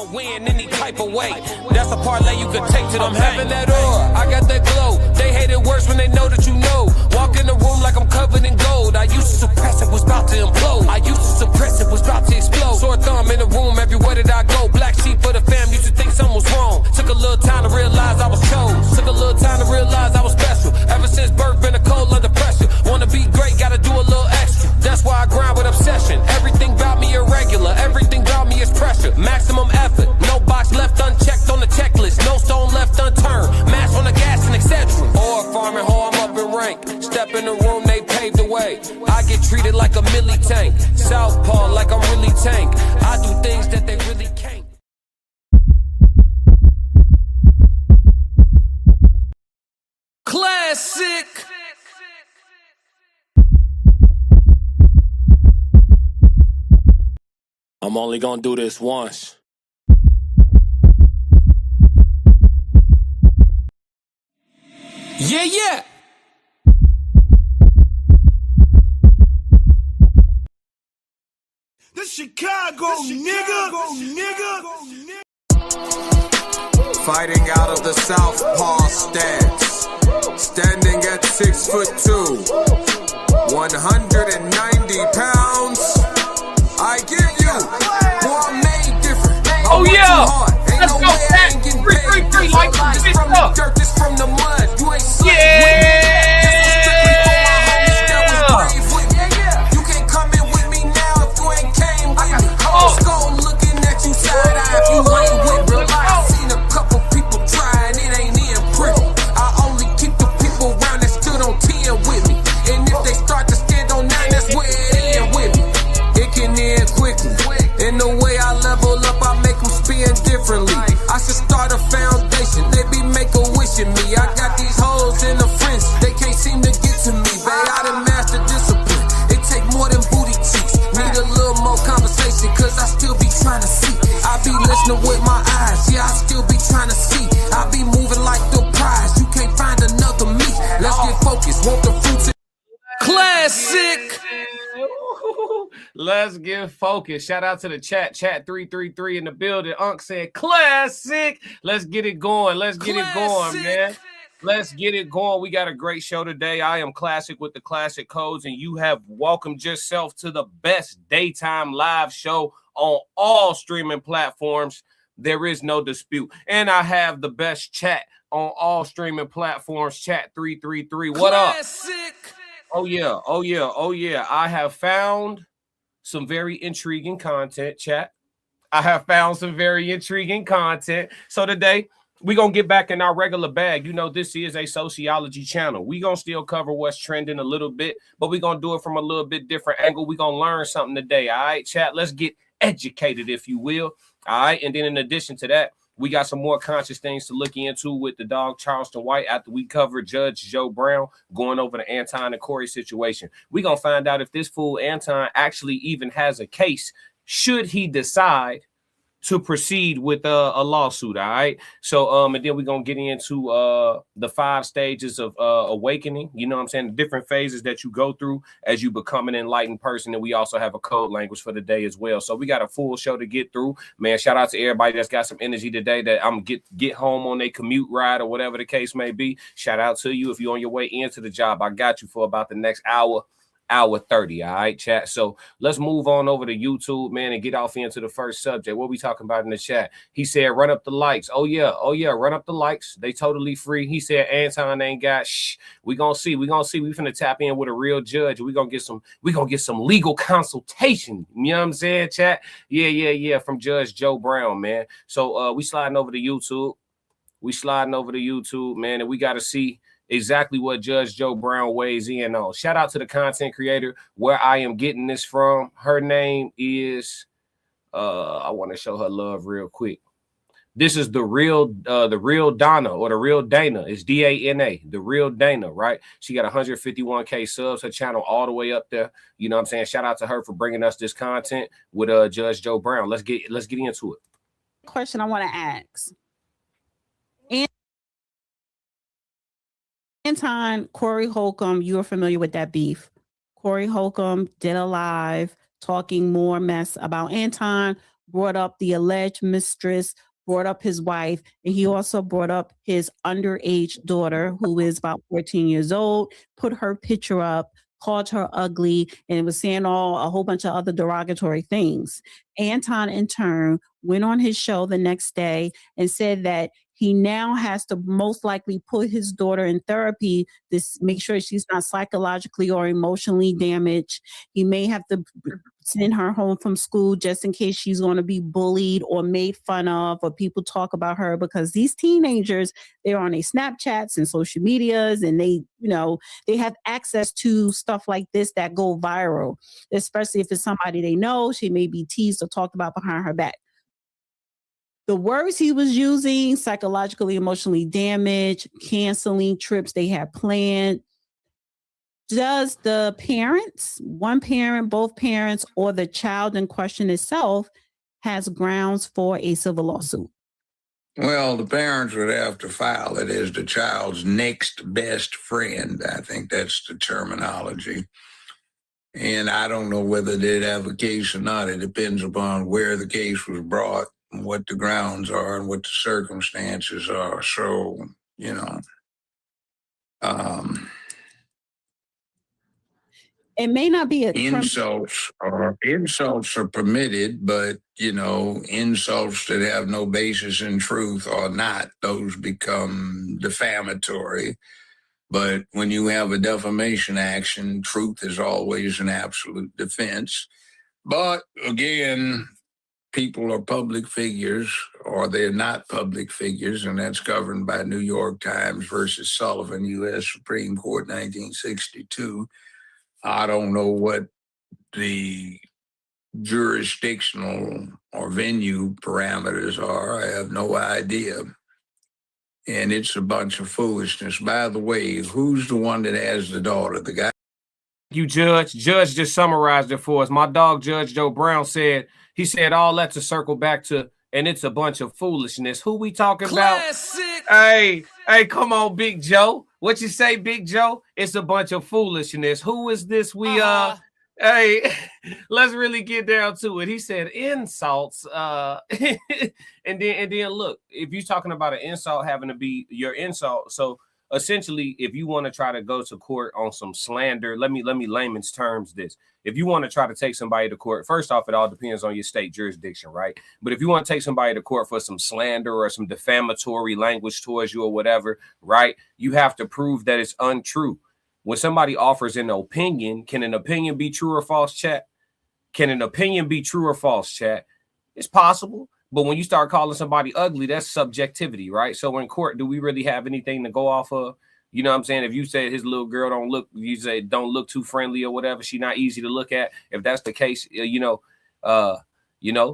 I'ma win any type of way. That's a parlay you could take to them. I'm having that aura, I got that glow. They hate it worse when they know that you know. Walk in the room like I'm covered in gold. I used to suppress it, was about to implode. I used to suppress it, was about to explode. Sore thumb in the room, everywhere that I go. Black sheep for the fam, used to think something was wrong. Took a little time to realize I was chose. Took a little time to realize I was special. Ever since birth, been a cold under pressure. Wanna be great, gotta do a little extra. That's why I grind with obsession. Everything about me irregular, everything about me is pressure. Maximum effort, no box left unchecked on the checklist. No stone left unturned, mash on the gas and etc. Or farming hoe, I'm up in rank. Step in the room, they paved the way. I get treated like a milli tank. Southpaw like I'm really tank. I do things that they really can't. Classic. I'm only gonna do this once. Yeah, yeah. The Chicago nigga. Fighting out of the southpaw stance, standing at 6'2", 190 pounds. I get you, boy, I'm made different. Oh yeah, let's go, Pat. 3 like this from the dirt, this from the mud. You ain't slick yeah. You can't come in with me now if you ain't came with me. Skull looking at you side eye if you ain't with me. I seen a couple people try and it ain't in pretty. I only keep the people around that stood on 10 with me. And if they start to stand on 9, that's where it end with me. It can end quickly. In the way I level up, I make them spin differently. I should start a foundation. They be make-a-wishing me. I got these hoes in the fringe. They can't seem to get to me. Babe, I done mastered discipline. It take more than booty cheeks. Need a little more conversation, cause I still be trying to see. I be listening with my eyes. Yeah, I still be trying to see. I be moving like the prize. You can't find another me. Let's get focused. Want the fruits. Classic. Let's get focused. Shout out to the chat 333 in the building. Unc said classic. Let's get it going. Let's get it going, man. Let's get it going. We got a great show today. I am Classic with the Classic Codes, and you have welcomed yourself to the best daytime live show on all streaming platforms. There is no dispute. And I have the best chat on all streaming platforms. Chat 333. What Classic. up? Oh yeah, oh yeah, oh yeah. I have found some very intriguing content, chat. I have found some very intriguing content. So today, we're going to get back in our regular bag. You know, this is a sociology channel. We're going to still cover what's trending a little bit, but we're going to do it from a little bit different angle. We're going to learn something today, all right, chat? Let's get educated, if you will, all right? And then in addition to that, we got some more conscious things to look into with the dog Charleston White after we covered Judge Joe Brown going over the Anton and Corey situation. We're going to find out if this fool Anton actually even has a case should he decide to proceed with a lawsuit, all right? So, and then we're going to get into the 5 stages of awakening, you know what I'm saying? The different phases that you go through as you become an enlightened person. And we also have a code language for the day as well. So we got a full show to get through. Man, shout out to everybody that's got some energy today that I'm get home on their commute ride or whatever the case may be. Shout out to you if you're on your way into the job. I got you for about the next hour 30. All right, chat. So let's move on over to YouTube, man, and get off into the first subject. What we talking about in the chat? He said, run up the likes. Oh yeah, run up the likes. They totally free. He said Anton ain't got we gonna see. We finna tap in with a real judge. We gonna get some legal consultation. You know what I'm saying, chat? Yeah, from Judge Joe Brown, man. So we sliding over to YouTube. Man, and we gotta see exactly what Judge Joe Brown weighs in on. Shout out to the content creator where I am getting this from. Her name is, I want to show her love real quick. This is the real Donna or the real Dana. It's D-A-N-A, the real Dana, right? She got 151K subs, her channel all the way up there. You know what I'm saying? Shout out to her for bringing us this content with Judge Joe Brown. Let's get into it. Question I want to ask. Anton, Corey Holcomb, you are familiar with that beef. Corey Holcomb did a live talking more mess about Anton brought up the alleged mistress, brought up his wife, and he also brought up his underage daughter, who is about 14 years old, put her picture up, called her ugly, and it was saying a whole bunch of other derogatory things. Anton, in turn, went on his show the next day and said that he now has to most likely put his daughter in therapy to make sure she's not psychologically or emotionally damaged. He may have to send her home from school just in case she's going to be bullied or made fun of, or people talk about her, because these teenagers, they're on their Snapchats and social medias, and they have access to stuff like this that go viral, especially if it's somebody they know. She may be teased or talked about behind her back. The words he was using: psychologically, emotionally damaged, canceling trips they had planned. Does the parents, one parent, both parents, or the child in question itself has grounds for a civil lawsuit? Well, the parents would have to file it as the child's next best friend. I think that's the terminology. And I don't know whether they'd have a case or not. It depends upon where the case was brought, and what the grounds are, and what the circumstances are. So, it may not be a insults are permitted, but insults that have no basis in truth are not. Those become defamatory. But when you have a defamation action, truth is always an absolute defense. But again, people are public figures, or they're not public figures, and that's governed by New York Times versus Sullivan, U.S. Supreme Court, 1962. I don't know what the jurisdictional or venue parameters are. I have no idea. And it's a bunch of foolishness. By the way, who's the one that has the daughter? The guy? You, Judge. Judge just summarized it for us. My dog, Judge Joe Brown, said all that to circle back to, and it's a bunch of foolishness. Who we talking Classic. about? Hey, come on, Big Joe. What you say, Big Joe? It's a bunch of foolishness. Who is this? Hey, let's really get down to it. He said insults. And then look, if you're talking about an insult having to be your insult, so essentially, if you want to try to go to court on some slander, let me layman's terms this. If you want to try to take somebody to court, first off, it all depends on your state jurisdiction, right? But if you want to take somebody to court for some slander or some defamatory language towards you or whatever, right, you have to prove that it's untrue. When somebody offers an opinion, can an opinion be true or false, chat? Can an opinion be true or false, chat? It's possible. But when you start calling somebody ugly, that's subjectivity, right? So in court, do we really have anything to go off of? You know what I'm saying? If you say his little girl don't look too friendly or whatever, she not easy to look at. If that's the case,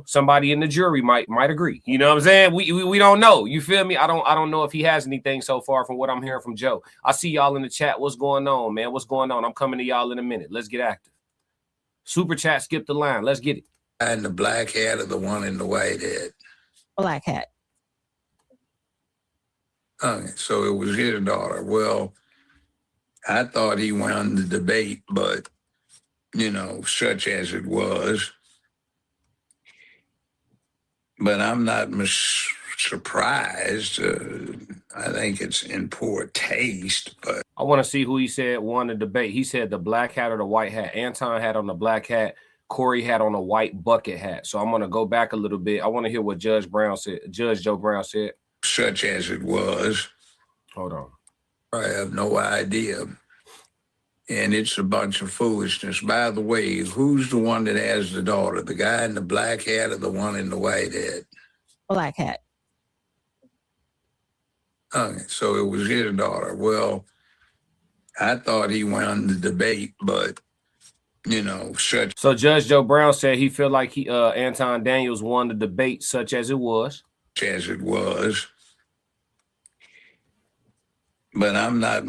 somebody in the jury might agree. You know what I'm saying? We don't know. You feel me? I don't know if he has anything so far from what I'm hearing from Joe. I see y'all in the chat. What's going on, man? What's going on? I'm coming to y'all in a minute. Let's get active. Super chat, skip the line. Let's get it. And the black hat or the one in the white hat? Black hat. Okay, so it was his daughter. Well, I thought he won the debate, but, such as it was. But I'm not surprised. I think it's in poor taste, but. I want to see who he said won the debate. He said the black hat or the white hat. Anton had on the black hat. Corey had on a white bucket hat. So I'm going to go back a little bit. I want to hear what Judge Joe Brown said. Such as it was. Hold on. I have no idea. And it's a bunch of foolishness. By the way, who's the one that has the daughter? The guy in the black hat or the one in the white hat? Black hat. Okay, so it was his daughter. Well, I thought he won the debate, but, such. So Judge Joe Brown said he felt like Anton Daniels won the debate, such as it was. As it was. But I'm not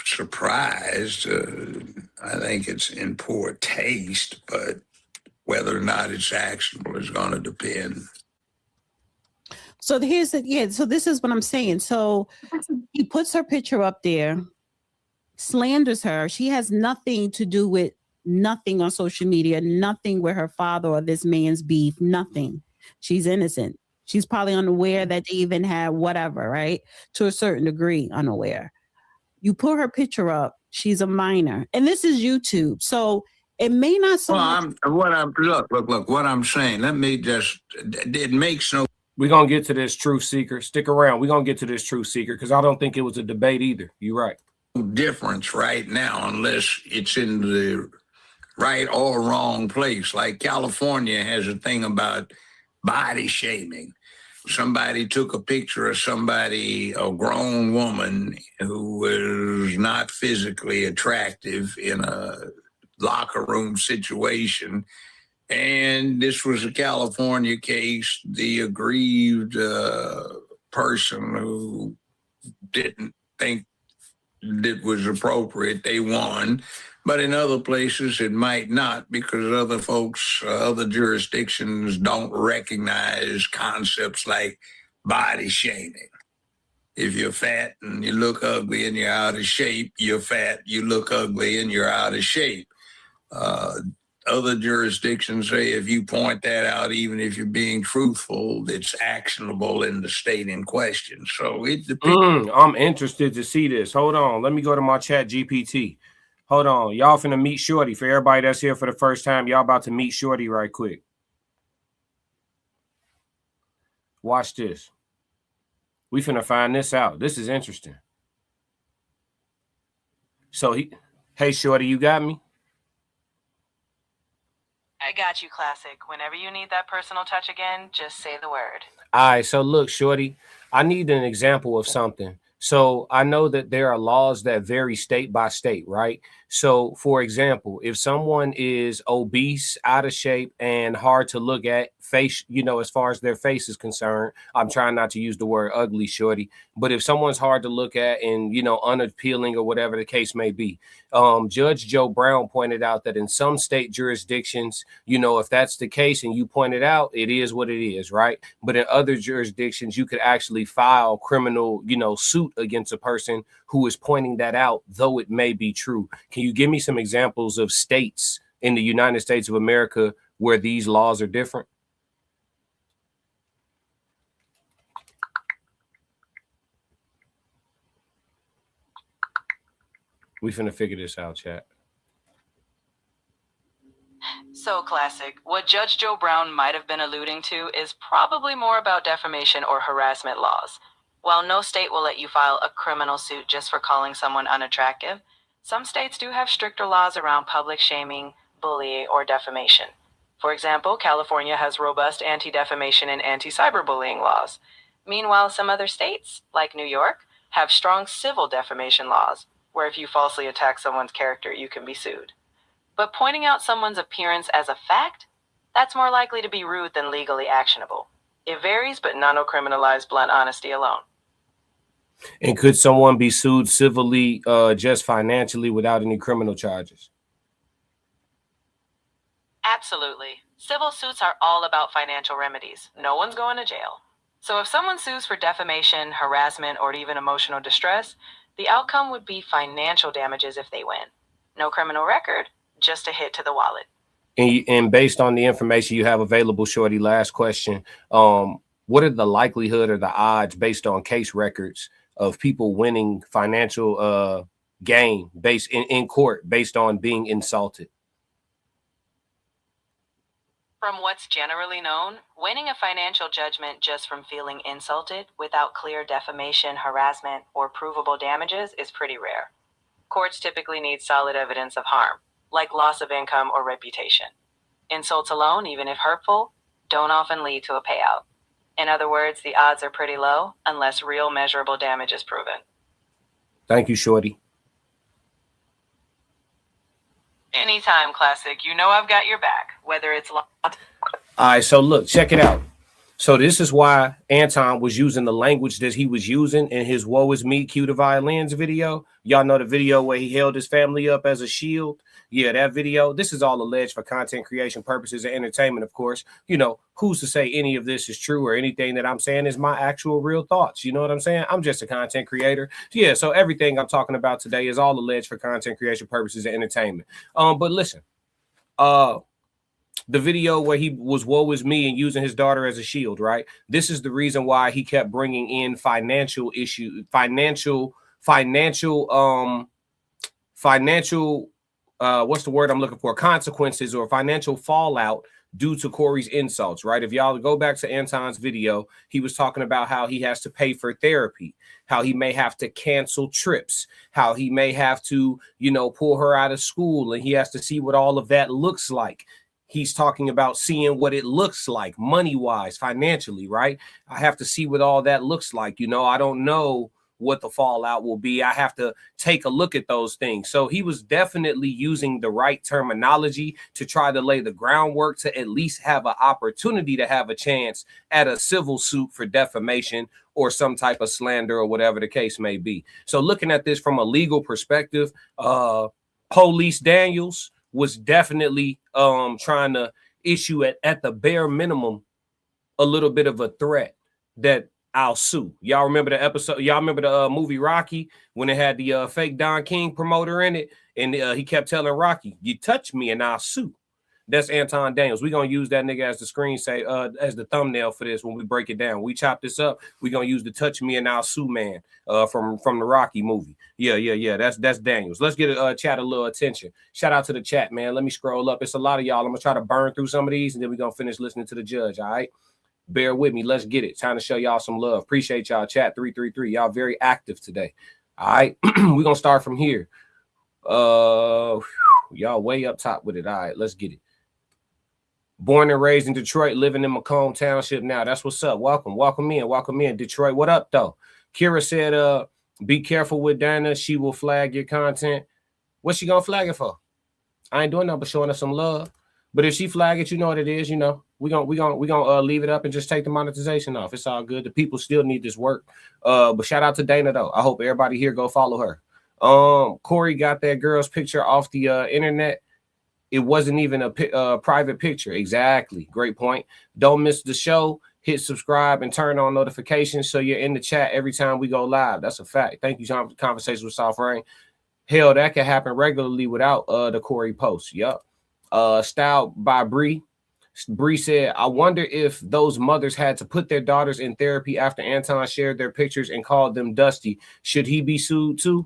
surprised. I think it's in poor taste, but whether or not it's actionable is going to depend. So so this is what I'm saying. So he puts her picture up there, slanders her. She has nothing to do with nothing on social media, nothing with her father or this man's beef, nothing. She's innocent. She's probably unaware that they even had whatever, right? To a certain degree, unaware. You put her picture up, she's a minor. And this is YouTube. So it may not so much. Look, what I'm saying, let me just, it makes no. We're going to get to this truth seeker. Stick around. We're going to get to this truth seeker because I don't think it was a debate either. You're right. Difference right now unless it's in the right or wrong place. Like California has a thing about body shaming. Somebody took a picture of somebody, a grown woman who was not physically attractive in a locker room situation. And this was a California case. The aggrieved person who didn't think that was appropriate, they won. But in other places, it might not because other folks, other jurisdictions don't recognize concepts like body shaming. If you're fat and you look ugly and you're out of shape, you're fat, you look ugly and you're out of shape. Other jurisdictions say if you point that out, even if you're being truthful, it's actionable in the state in question. So it depends. I'm interested to see this. Hold on. Let me go to my chat GPT. Hold on. Y'all finna meet Shorty. For everybody that's here for the first time, y'all about to meet Shorty right quick. Watch this. We finna find this out. This is interesting. So hey, Shorty, you got me? I got you, Classic. Whenever you need that personal touch again, just say the word. All right, so look, Shorty, I need an example of something. So I know that there are laws that vary state by state, right? So, for example, if someone is obese, out of shape, and hard to look at face, as far as their face is concerned, I'm trying not to use the word ugly, Shorty, but if someone's hard to look at and, unappealing or whatever the case may be, Judge Joe Brown pointed out that in some state jurisdictions, if that's the case and you pointed out, it is what it is, right? But in other jurisdictions, you could actually file criminal, suit against a person who is pointing that out, though it may be true. Can you give me some examples of states in the United States of America where these laws are different? We finna figure this out, chat. So, Classic, what Judge Joe Brown might have been alluding to is probably more about defamation or harassment laws. While no state will let you file a criminal suit just for calling someone unattractive, some states do have stricter laws around public shaming, bullying, or defamation. For example, California has robust anti-defamation and anti-cyberbullying laws. Meanwhile, some other states, like New York, have strong civil defamation laws, where if you falsely attack someone's character, you can be sued. But pointing out someone's appearance as a fact, that's more likely to be rude than legally actionable. It varies, but none will criminalize blunt honesty alone. And could someone be sued civilly, just financially, without any criminal charges? Absolutely. Civil suits are all about financial remedies. No one's going to jail. So if someone sues for defamation, harassment, or even emotional distress, the outcome would be financial damages if they win. No criminal record, just a hit to the wallet. And based on the information you have available, Shorty, last question, what are the likelihood or the odds based on case records of people winning financial gain based in court based on being insulted? From what's generally known, winning a financial judgment just from feeling insulted without clear defamation, harassment, or provable damages is pretty rare. Courts typically need solid evidence of harm, like loss of income or reputation. Insults alone, even if hurtful, don't often lead to a payout. In other words, the odds are pretty low unless real measurable damage is proven. Thank you, Shorty. Anytime, Classic. You know I've got your back, whether it's All right, so look, check it out. So this is why Anton was using the language that he was using in his Woe Is Me, Cue the Violins video. Y'all know the video where he held his family up as a shield? Yeah, that video. This is all alleged for content creation purposes and entertainment, of course. Who's to say any of this is true or anything that I'm saying is my actual real thoughts? You know what I'm saying? I'm just a content creator. Yeah, so everything I'm talking about today is all alleged for content creation purposes and entertainment. But listen, the video where he was woe is me and using his daughter as a shield, right? This is the reason why he kept bringing in financial what's the word I'm looking for? Consequences or financial fallout due to Corey's insults, right? If y'all go back to Anton's video, he was talking about how he has to pay for therapy, how he may have to cancel trips, how he may have to, you know, pull her out of school, and he has to see what all of that looks like. He's talking about seeing what it looks like money-wise, financially, right? I have to see what all that looks like. You know, I don't know what the fallout will be. I have to take a look at those things. So he was definitely using the right terminology to try to lay the groundwork to at least have an opportunity to have a chance at a civil suit for defamation or some type of slander or whatever the case may be. So looking at this from a legal perspective, Police Daniels was definitely trying to issue at the bare minimum a little bit of a threat that I'll sue. Y'all remember the episode? Y'all remember the movie Rocky when it had the fake Don King promoter in it, and he kept telling Rocky, "You touch me and I'll sue." That's Anton Daniels. We're gonna use that nigga as the screen say as the thumbnail for this when we break it down. We chop this up. We're gonna use the "touch me and I'll sue" man from the Rocky movie. Yeah. That's Daniels. Let's get a chat a little attention. Shout out to the chat, man. Let me scroll up. It's a lot of y'all. I'm gonna try to burn through some of these, and then we're gonna finish listening to the judge. All right. Bear with me. Let's get it. Time to show y'all some love. Appreciate y'all. Chat 333. Y'all very active today. All right. We're going to start from here. Y'all way up top with it. All right. Let's get it. Born and raised in Detroit, living in Macomb Township now. That's what's up. Welcome. Welcome in. Detroit. What up, though? Kira said, be careful with Dana. She will flag your content. What's she going to flag it for? I ain't doing nothing but showing her some love. But if she flag it, you know what it is, you know. We're gonna leave it up and just take the monetization off. It's all good. The people still need this work. But shout out to Dana though. I hope everybody here go follow her. Corey got that girl's picture off the internet. It wasn't even a private picture. Exactly. Great point. Don't miss the show. Hit subscribe and turn on notifications so you're in the chat every time we go live. That's a fact. Thank you, John, for the conversation with Soft Rain. Hell, that can happen regularly without the Corey post. Yup. Styled by Bree. Bree said, I wonder if those mothers had to put their daughters in therapy after Anton shared their pictures and called them dusty. Should he be sued too?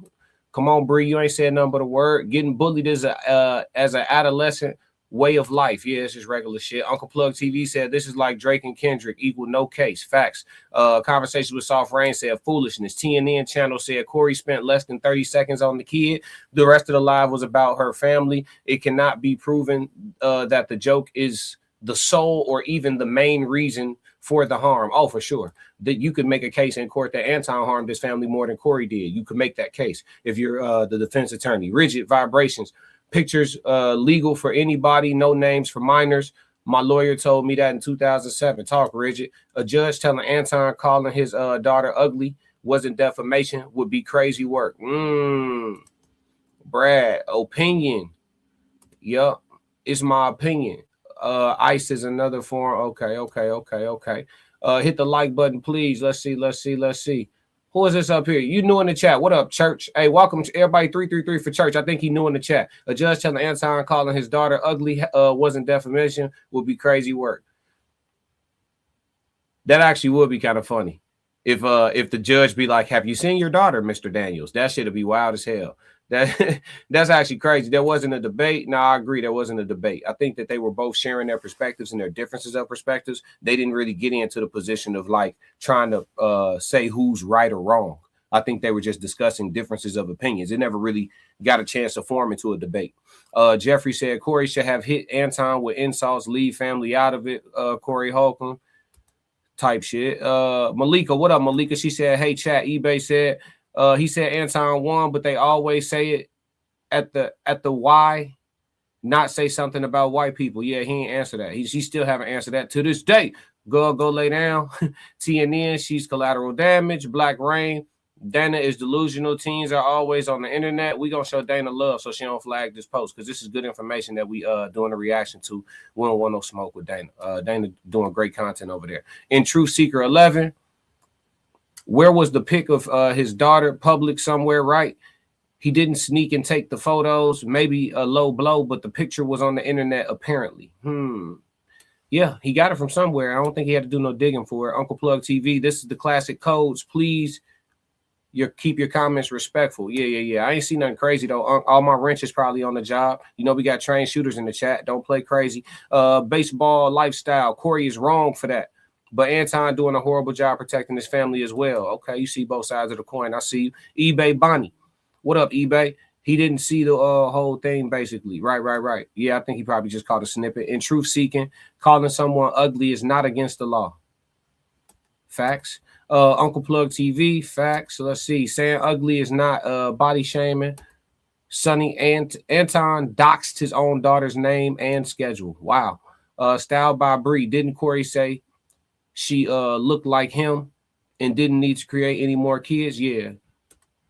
Come on, Bree, you ain't said nothing but a word. Getting bullied as an adolescent way of life. Yeah, it's just regular shit. Uncle Plug TV said this is like Drake and Kendrick equal no case. Facts. Conversation with Soft Rain said foolishness. TNN channel said Corey spent less than 30 seconds on the kid. The rest of the live was about her family. It cannot be proven that the joke is the sole or even the main reason for the harm. Oh, for sure. That you could make a case in court that Anton harmed his family more than Corey did. You could make that case if you're the defense attorney. Rigid vibrations. Pictures legal for anybody, no names for minors. My lawyer told me that in 2007. Talk, Rigid. A judge telling Anton calling his daughter ugly wasn't defamation would be crazy work. Brad, opinion. Yup, it's my opinion. ICE is another form. Okay. Hit the like button, please. Let's see. Who is this up here? You new in the chat. What up, Church? Hey, welcome to everybody. 333 for Church. I think he new in the chat. A judge telling Anton calling his daughter ugly wasn't defamation would be crazy work. That actually would be kind of funny. If the judge be like, have you seen your daughter, Mr. Daniels? That shit'll be wild as hell. That's actually crazy. There wasn't a debate. No, I agree. There wasn't a debate. I think that they were both sharing their perspectives and their differences of perspectives. They didn't really get into the position of like trying to say who's right or wrong. I think they were just discussing differences of opinions. It never really got a chance to form into a debate. Jeffrey said Corey should have hit Anton with insults, leave family out of it. Corey Holcomb type shit. Malika, what up, Malika? She said, hey, chat. eBay said, he said Anton won, but they always say it at the why, not say something about white people. Yeah, he ain't answer that. He still haven't answered that to this day. Go lay down. TNN, she's collateral damage. Black Rain, Dana is delusional. Teens are always on the internet. We gonna show Dana love so she don't flag this post because this is good information that we doing a reaction to. We don't want no smoke with Dana. Dana doing great content over there. In Truth Seeker 11. Where was the pic of his daughter? Public somewhere, right? He didn't sneak and take the photos. Maybe a low blow, but the picture was on the internet apparently. Yeah, he got it from somewhere. I don't think he had to do no digging for it. Uncle Plug TV, this is the classic codes. Please, keep your comments respectful. Yeah. I ain't seen nothing crazy though. All my wrench is probably on the job. You know, we got trained shooters in the chat. Don't play crazy. Baseball lifestyle. Corey is wrong for that. But Anton doing a horrible job protecting his family as well. Okay, you see both sides of the coin. I see you. eBay Bonnie. What up, eBay? He didn't see the whole thing, basically. Right. Yeah, I think he probably just caught a snippet. In truth seeking, calling someone ugly is not against the law. Facts. Uncle Plug TV, facts. Let's see. Saying ugly is not body shaming. Sonny Anton doxed his own daughter's name and schedule. Wow. Styled by Bree. Didn't Corey say she looked like him and didn't need to create any more kids?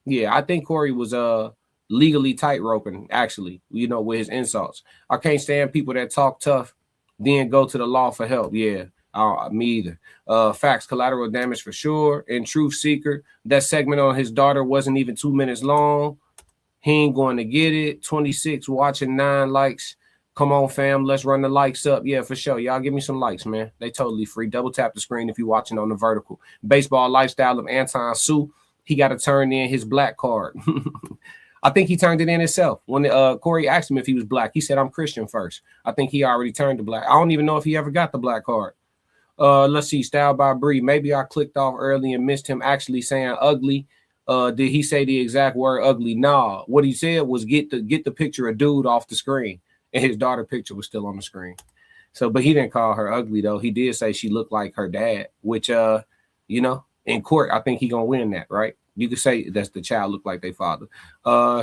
Yeah, I think Corey was legally tightroping, actually, you know, with his insults. I can't stand people that talk tough, then go to the law for help. Yeah, me either. Facts, collateral damage for sure. And Truth Seeker, that segment on his daughter wasn't even 2 minutes long. He ain't going to get it. 26 watching, 9 likes. Come on, fam. Let's run the likes up. Yeah, for sure. Y'all give me some likes, man. They totally free. Double tap the screen if you're watching on the vertical. Baseball lifestyle of Anton Sue. He got to turn in his black card. I think he turned it in himself. When Corey asked him if he was black, he said, I'm Christian first. I think he already turned the black. I don't even know if he ever got the black card. Let's see. Style by Bree. Maybe I clicked off early and missed him actually saying ugly. Did he say the exact word ugly? Nah. What he said was get the picture of dude off the screen. And his daughter picture was still on the screen. So, but he didn't call her ugly, though. He did say she looked like her dad, which, you know, in court, I think he gonna win that, right? You could say that's the child look like their father.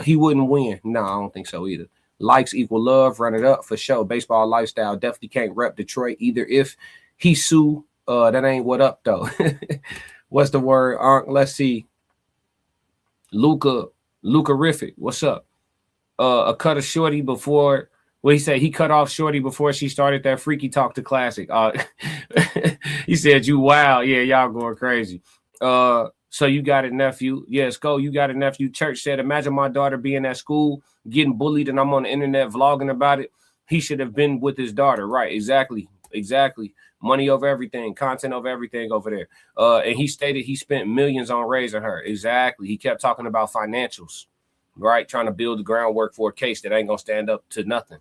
He wouldn't win. No, I don't think so either. Likes equal love. Run it up for sure. Baseball lifestyle definitely can't rep Detroit either. If he sue, that ain't what up though. What's the word? Let's see. Luca-rific. What's up? A cut of shorty before. Well, he said he cut off shorty before she started that freaky talk to classic. He said you wow. Yeah, y'all going crazy. So you got it, nephew. Yes, go. You got it, nephew. Church said, imagine my daughter being at school, getting bullied, and I'm on the internet vlogging about it. He should have been with his daughter. Right. Exactly. Money over everything, content over everything over there. And he stated he spent millions on raising her. Exactly. He kept talking about financials. Right, trying to build the groundwork for a case that ain't gonna stand up to nothing.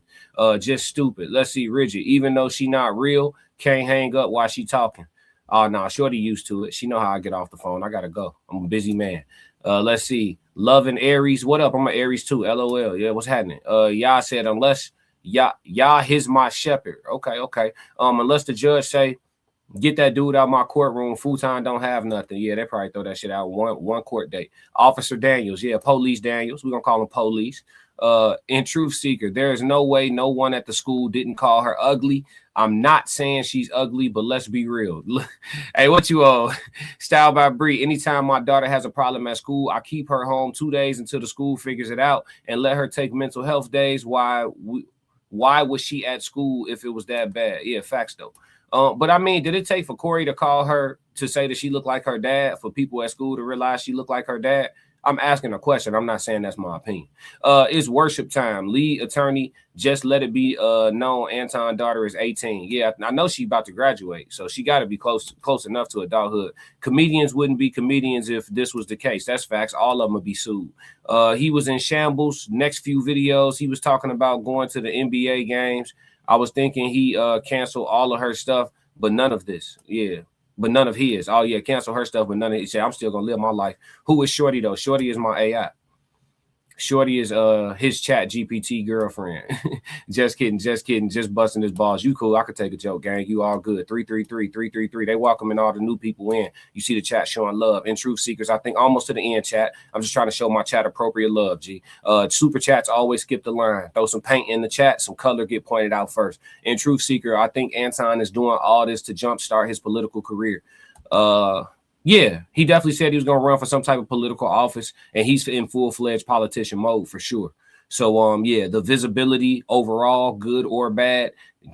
Just stupid. Let's see, Rigid. Even though she not real, can't hang up while she talking. Oh no, Shorty used to it. She know how I get off the phone. I gotta go. I'm a busy man. Let's see. Love and Aries. What up? I'm an Aries too. LOL. Yeah, what's happening? Y'all said unless y'all his my shepherd. Okay. Unless the judge say get that dude out my courtroom. Futon don't have nothing. Yeah, they probably throw that shit out one court date. Officer Daniels. Yeah, Police Daniels. We're going to call him Police. In Truth Seeker, there is no way no one at the school didn't call her ugly. I'm not saying she's ugly, but let's be real. Hey, what you owe? Style by Bree. Anytime my daughter has a problem at school, I keep her home 2 days until the school figures it out and let her take mental health days. Why was she at school if it was that bad? Yeah, facts though. But I mean, did it take for Corey to call her to say that she looked like her dad for people at school to realize she looked like her dad? I'm asking a question. I'm not saying that's my opinion. It's worship time. Lead attorney, just let it be known Anton's daughter is 18. Yeah, I know she's about to graduate, so she got to be close enough to adulthood. Comedians wouldn't be comedians if this was the case. That's facts. All of them would be sued. He was in shambles. Next few videos, he was talking about going to the NBA games. I was thinking he canceled all of her stuff, but none of this. Yeah, but none of his. Oh, yeah, cancel her stuff, but none of his. I'm still going to live my life. Who is Shorty, though? Shorty is my AI. Shorty is his chat GPT girlfriend. Just kidding. Just busting his balls. You cool. I could take a joke, gang. You all good. 333. They welcoming all the new people in. You see the chat showing love. In Truth Seekers, I think almost to the end, chat. I'm just trying to show my chat appropriate love, G. Super chats always skip the line. Throw some paint in the chat. Some color get pointed out first. In Truth Seeker, I think Anton is doing all this to jumpstart his political career. Yeah, he definitely said he was going to run for some type of political office, and he's in full-fledged politician mode for sure. So yeah, the visibility overall, good or bad,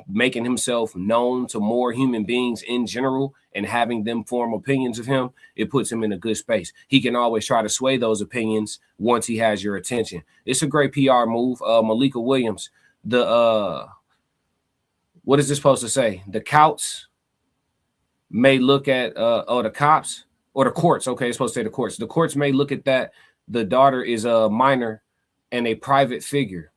making himself known to more human beings in general and having them form opinions of him, it puts him in a good space. He can always try to sway those opinions once he has your attention. It's a great PR move. Malika Williams, the what is this supposed to say? The cops may look at the cops or the courts. Okay, it's supposed to say the courts. The courts may look at that. The daughter is a minor and a private figure.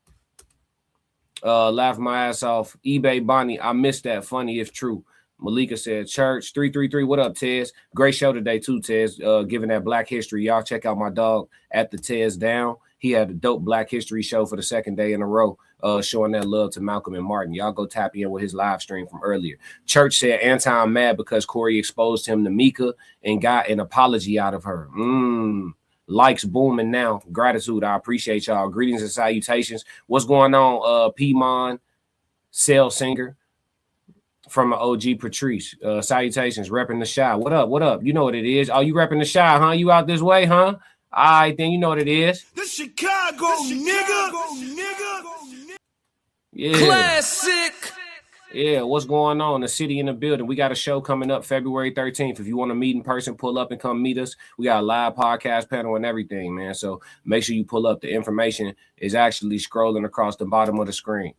Laugh my ass off. eBay Bonnie, I missed that. Funny if true. Malika said, Church 333. What up, Tez? Great show today, too, Tez. Giving that Black History. Y'all check out my dog at the Tez Down. He had a dope Black History show for the second day in a row, showing that love to Malcolm and Martin. Y'all go tap in with his live stream from earlier. Church said, Anton mad because Corey exposed him to Mika and got an apology out of her. Likes booming now. Gratitude. I appreciate y'all. Greetings and salutations. What's going on? Piedmont, Cell Singer from OG Patrice. Salutations. Repping the Shy. What up? What up? You know what it is. Oh, you repping the Shy, huh? You out this way, huh? All right, then you know what it is. The Chicago, nigga. Yeah. Classic. Yeah, what's going on? The city in the building. We got a show coming up February 13th. If you want to meet in person, pull up and come meet us. We got a live podcast panel and everything, man. So make sure you pull up. The information is actually scrolling across the bottom of the screen.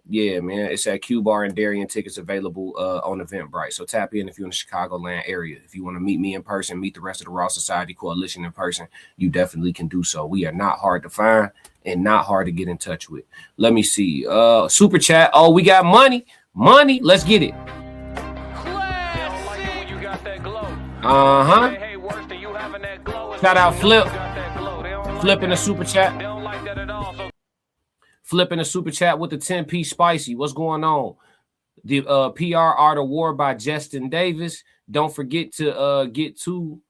Yeah, man. It's at Q Bar and Darien. Tickets available on Eventbrite. So tap in if you're in the Chicagoland area. If you want to meet me in person, meet the rest of the Raw Society Coalition in person, you definitely can do so. We are not hard to find and not hard to get in touch with. Let me see. Super chat. Oh, we got money. Money, let's get it. Shout out Flip. Flipping the super chat. Flipping the super chat with the 10-piece spicy. What's going on? The PR Art Award by Justin Davis. Don't forget to get two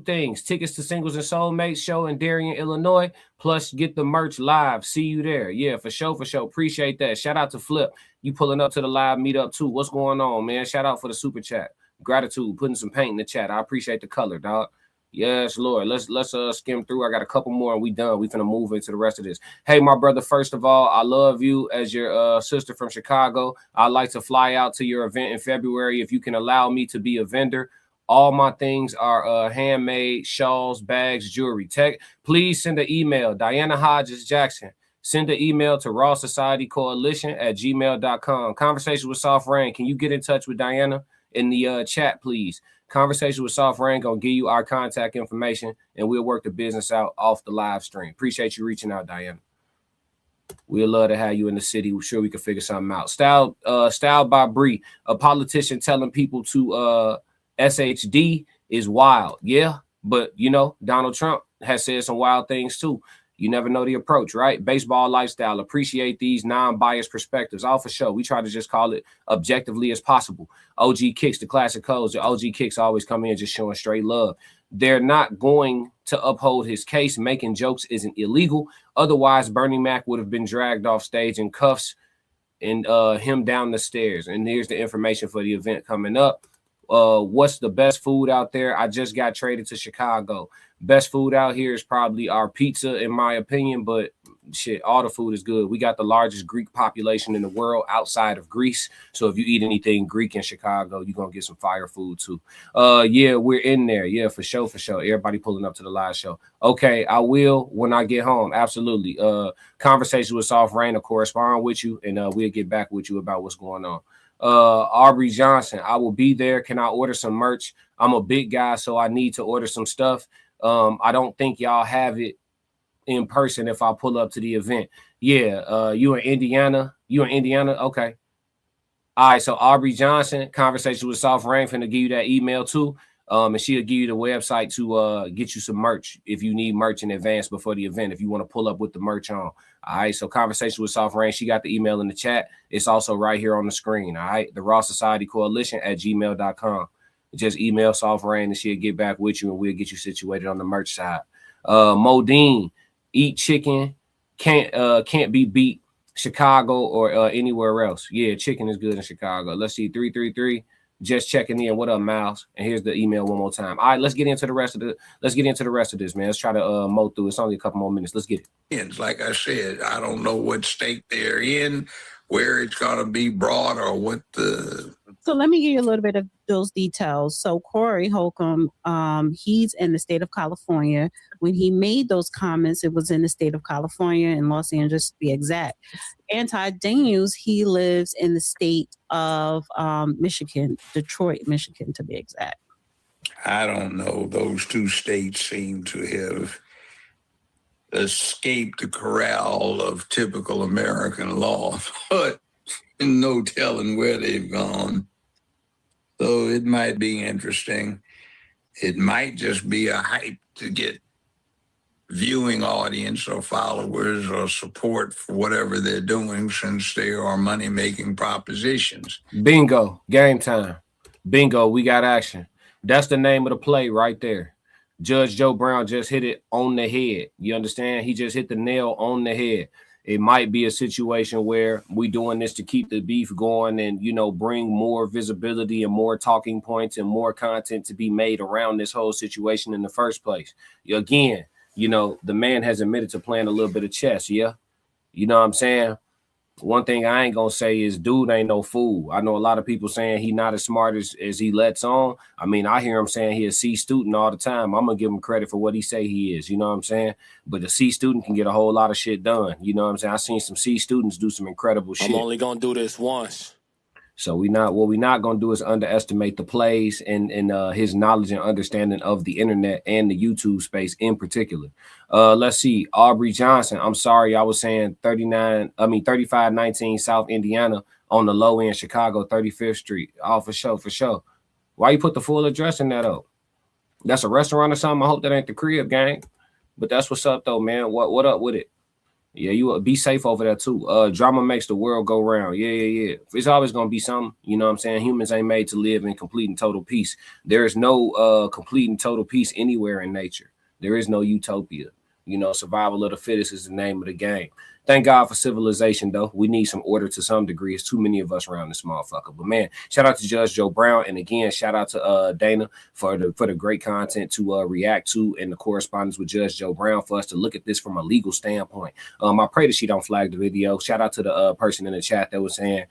things: tickets to Singles and Soulmates show in Darien, Illinois, plus get the merch live. See you there. Yeah, for sure. Appreciate that. Shout out to Flip. You pulling up to the live meetup too. What's going on, man? Shout out for the super chat. Gratitude, putting some paint in the chat. I appreciate the color, dog. Yes, Lord. Let's skim through. I got a couple more and we done. We finna move into the rest of this. Hey, my brother, first of all, I love you as your sister from Chicago. I'd like to fly out to your event in February if you can allow me to be a vendor. All my things are handmade, shawls, bags, jewelry. Please send an email, Diana Hodges Jackson. Send an email to Raw Society Coalition at gmail.com. Conversation with Soft Rain. Can you get in touch with Diana in the chat, please? Conversation with Soft Rain gonna give you our contact information, and we'll work the business out off the live stream. Appreciate you reaching out, Diana. We'd love to have you in the city. We're sure we can figure something out. Style by Bree, a politician telling people to SHD is wild. Yeah, but you know, Donald Trump has said some wild things too. You never know the approach, right? Baseball lifestyle. Appreciate these non-biased perspectives. All for sure. We try to just call it objectively as possible. OG Kicks, the classic codes. The OG Kicks always come in just showing straight love. They're not going to uphold his case. Making jokes isn't illegal. Otherwise, Bernie Mac would have been dragged off stage in cuffs and him down the stairs. And here's the information for the event coming up. What's the best food out there? I just got traded to Chicago. Best food out here is probably our pizza, in my opinion, but shit, all the food is good. We got the largest Greek population in the world outside of Greece. So if you eat anything Greek in Chicago, you're going to get some fire food too. Yeah, we're in there. Yeah, for sure. Everybody pulling up to the live show. Okay, I will when I get home. Absolutely. Conversation with Soft Rain to correspond with you, and we'll get back with you about what's going on. Aubrey Johnson, I will be there. Can I order some merch? I'm a big guy, so I need to order some stuff. I don't think y'all have it in person if I pull up to the event. Yeah, you in Indiana? Okay. All right, so Aubrey Johnson, conversation with Soft Rain, finna give you that email too. And she'll give you the website to get you some merch if you need merch in advance before the event, if you want to pull up with the merch on. All right, so conversation with Soft Rain. She got the email in the chat. It's also right here on the screen. All right, the Raw Society Coalition at gmail.com. Just email Soft Rain and she'll get back with you and we'll get you situated on the merch side. Modine, eat chicken, can't be beat. Chicago or anywhere else. Yeah, chicken is good in Chicago. Let's see, 333. Just checking in. What up, Miles? And here's the email one more time. All right, let's get into the rest of this, man. Let's try to mow through. It's only a couple more minutes. Let's get it. Like I said, I don't know what state they're in, where it's going to be brought, or what the... So let me give you a little bit of those details. So Corey Holcomb, he's in the state of California. When he made those comments, it was in the state of California, in Los Angeles to be exact. Anton Daniels, he lives in the state of Michigan, Detroit, Michigan to be exact. I don't know. Those two states seem to have escaped the corral of typical American law, but no telling where they've gone. So it might be interesting. It might just be a hype to get viewing audience or followers or support for whatever they're doing, since they are money-making propositions. Bingo. Game time. Bingo. We got action. That's the name of the play right there. Judge Joe Brown just hit it on the head. You understand? He just hit the nail on the head. It might be a situation where we doing this to keep the beef going and, you know, bring more visibility and more talking points and more content to be made around this whole situation in the first place. Again, you know, the man has admitted to playing a little bit of chess. Yeah. You know what I'm saying? One thing I ain't gonna say is dude ain't no fool. I know a lot of people saying he not as smart as he lets on. I mean, I hear him saying he a C student all the time. I'm gonna give him credit for what he say he is. You know what I'm saying? But a C student can get a whole lot of shit done. You know what I'm saying? I seen some C students do some incredible shit. I'm only gonna do this once. So what we're not gonna do is underestimate the plays and his knowledge and understanding of the internet and the YouTube space in particular. Let's see, Aubrey Johnson. I'm sorry, I was saying 3519 South Indiana on the low end, Chicago, 35th Street. Oh, for sure. Why you put the full address in that up? That's a restaurant or something. I hope that ain't the crib, gang. But that's what's up though, man. What up with it? Yeah, you be safe over there too. Drama makes the world go round. Yeah. It's always gonna be something. You know what I'm saying? Humans ain't made to live in complete and total peace. There is no complete and total peace anywhere in nature. There is no utopia. You know, survival of the fittest is the name of the game. Thank God for civilization, though. We need some order to some degree. It's too many of us around this motherfucker. But man, shout out to Judge Joe Brown, and again, shout out to Dana for the great content to react to and the correspondence with Judge Joe Brown for us to look at this from a legal standpoint. I pray that she don't flag the video. Shout out to the person in the chat that was saying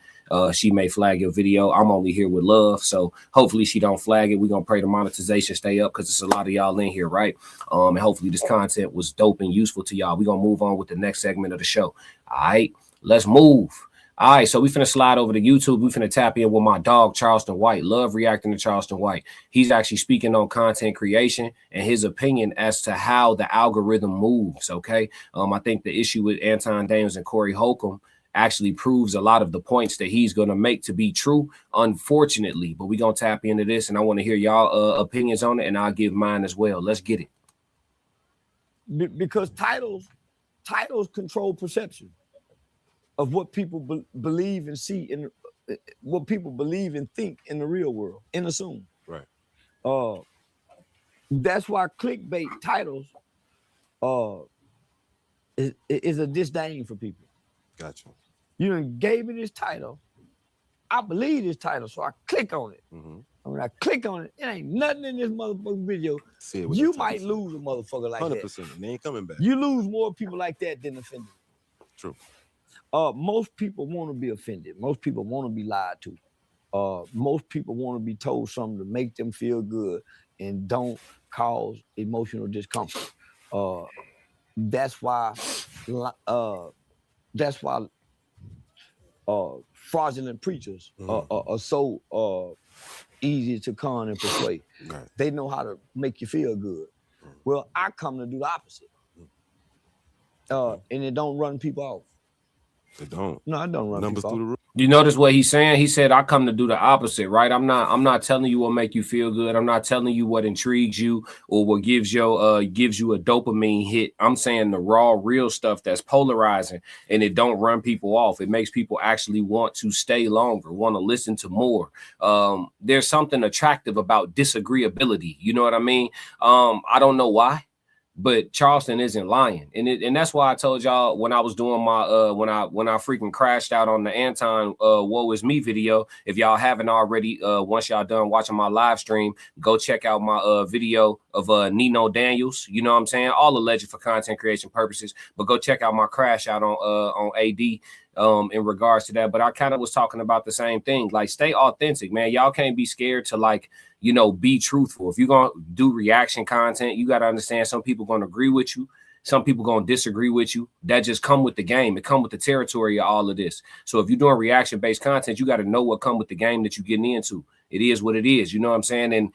she may flag your video. I'm only here with love, so hopefully she don't flag it. We're gonna pray the monetization stay up because there's a lot of y'all in here, right? And hopefully this content was dope and useful to y'all. We're gonna move on with the next segment of the show. All right, let's move. All right, so we finna slide over to YouTube. We finna tap in with my dog Charleston White. Love reacting to Charleston White. He's actually speaking on content creation and his opinion as to how the algorithm moves. Okay, I think the issue with Anton Daniels and Corey Holcomb actually proves a lot of the points that he's going to make to be true, unfortunately. But we're going to tap into this, and I want to hear y'all opinions on it, and I'll give mine as well. Let's get it. Because titles control perception of what people believe and see, in what people believe and think in the real world and assume. Right. That's why clickbait titles is a disdain for people. Gotcha. You done gave me this title. I believe this title, so I click on it. Mm-hmm. And when I click on it, it ain't nothing in this motherfucking video. You might lose a motherfucker like 100%. That. They ain't coming back. You lose more people like that than offended. True. Most people want to be offended. Most people want to be lied to. Most people want to be told something to make them feel good and don't cause emotional discomfort. That's why fraudulent preachers are so easy to con and persuade. Right. They know how to make you feel good. Well, I come to do the opposite. And it don't run people off. It don't. No, I don't run Numbers people through the off. roof. You notice what he's saying? He said, I come to do the opposite, right? I'm not telling you what make you feel good. I'm not telling you what intrigues you or what gives you a dopamine hit. I'm saying the raw, real stuff that's polarizing, and it don't run people off. It makes people actually want to stay longer, want to listen to more. There's something attractive about disagreeability. You know what I mean? I don't know why. But Charleston isn't lying, and that's why I told y'all when I was doing my when I freaking crashed out on the Anton Woe Is Me video. If y'all haven't already, once y'all done watching my live stream, go check out my video of Anton Daniels. You know what I'm saying? All alleged for content creation purposes, but go check out my crash out on AD in regards to that. But I kind of was talking about the same thing. Like, stay authentic, man. Y'all can't be scared to, like, you know, be truthful. If you're going to do reaction content, you got to understand some people going to agree with you. Some people going to disagree with you. That just come with the game. It come with the territory of all of this. So if you're doing reaction-based content, you got to know what come with the game that you're getting into. It is what it is. You know what I'm saying? And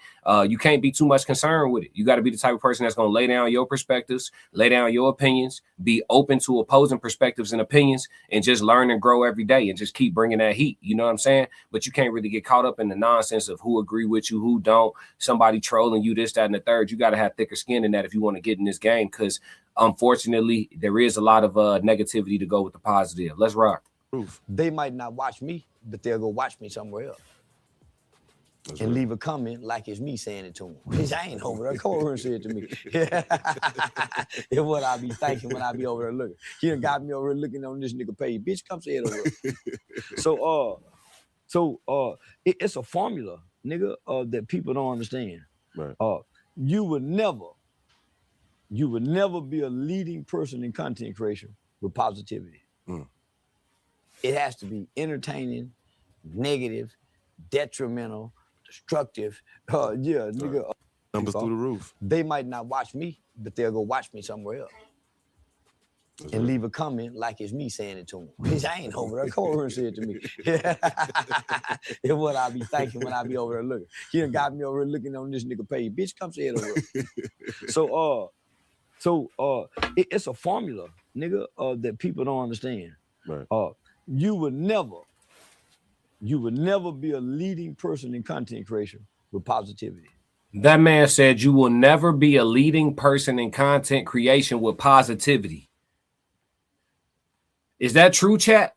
you can't be too much concerned with it. You got to be the type of person that's going to lay down your perspectives, lay down your opinions, be open to opposing perspectives and opinions, and just learn and grow every day and just keep bringing that heat. You know what I'm saying? But you can't really get caught up in the nonsense of who agree with you, who don't, somebody trolling you, this, that, and the third. You got to have thicker skin than that if you want to get in this game, because unfortunately, there is a lot of negativity to go with the positive. Let's rock. They might not watch me, but they'll go watch me somewhere else. That's and right. leave a comment like it's me saying it to him. Bitch, I ain't over there. Come over and say it to me. It's what I be thinking when I be over there looking. He done got me over there looking on this nigga page. Bitch, come say it over there. It's a formula, nigga, that people don't understand. Right. You would never be a leading person in content creation with positivity. It has to be entertaining, negative, detrimental, destructive. Nigga. Numbers through the roof. They might not watch me, but they'll go watch me somewhere else. That's and right. leave a comment like it's me saying it to him. Bitch, I ain't over there. Come over and say it to me. It's what I be thinking when I be over there looking. He done got me over there looking on this nigga page. Bitch, come say it over there. It's a formula, nigga, that people don't understand. Right. You would never be a leading person in content creation with positivity. That man said you will never be a leading person in content creation with positivity. Is that true, chat?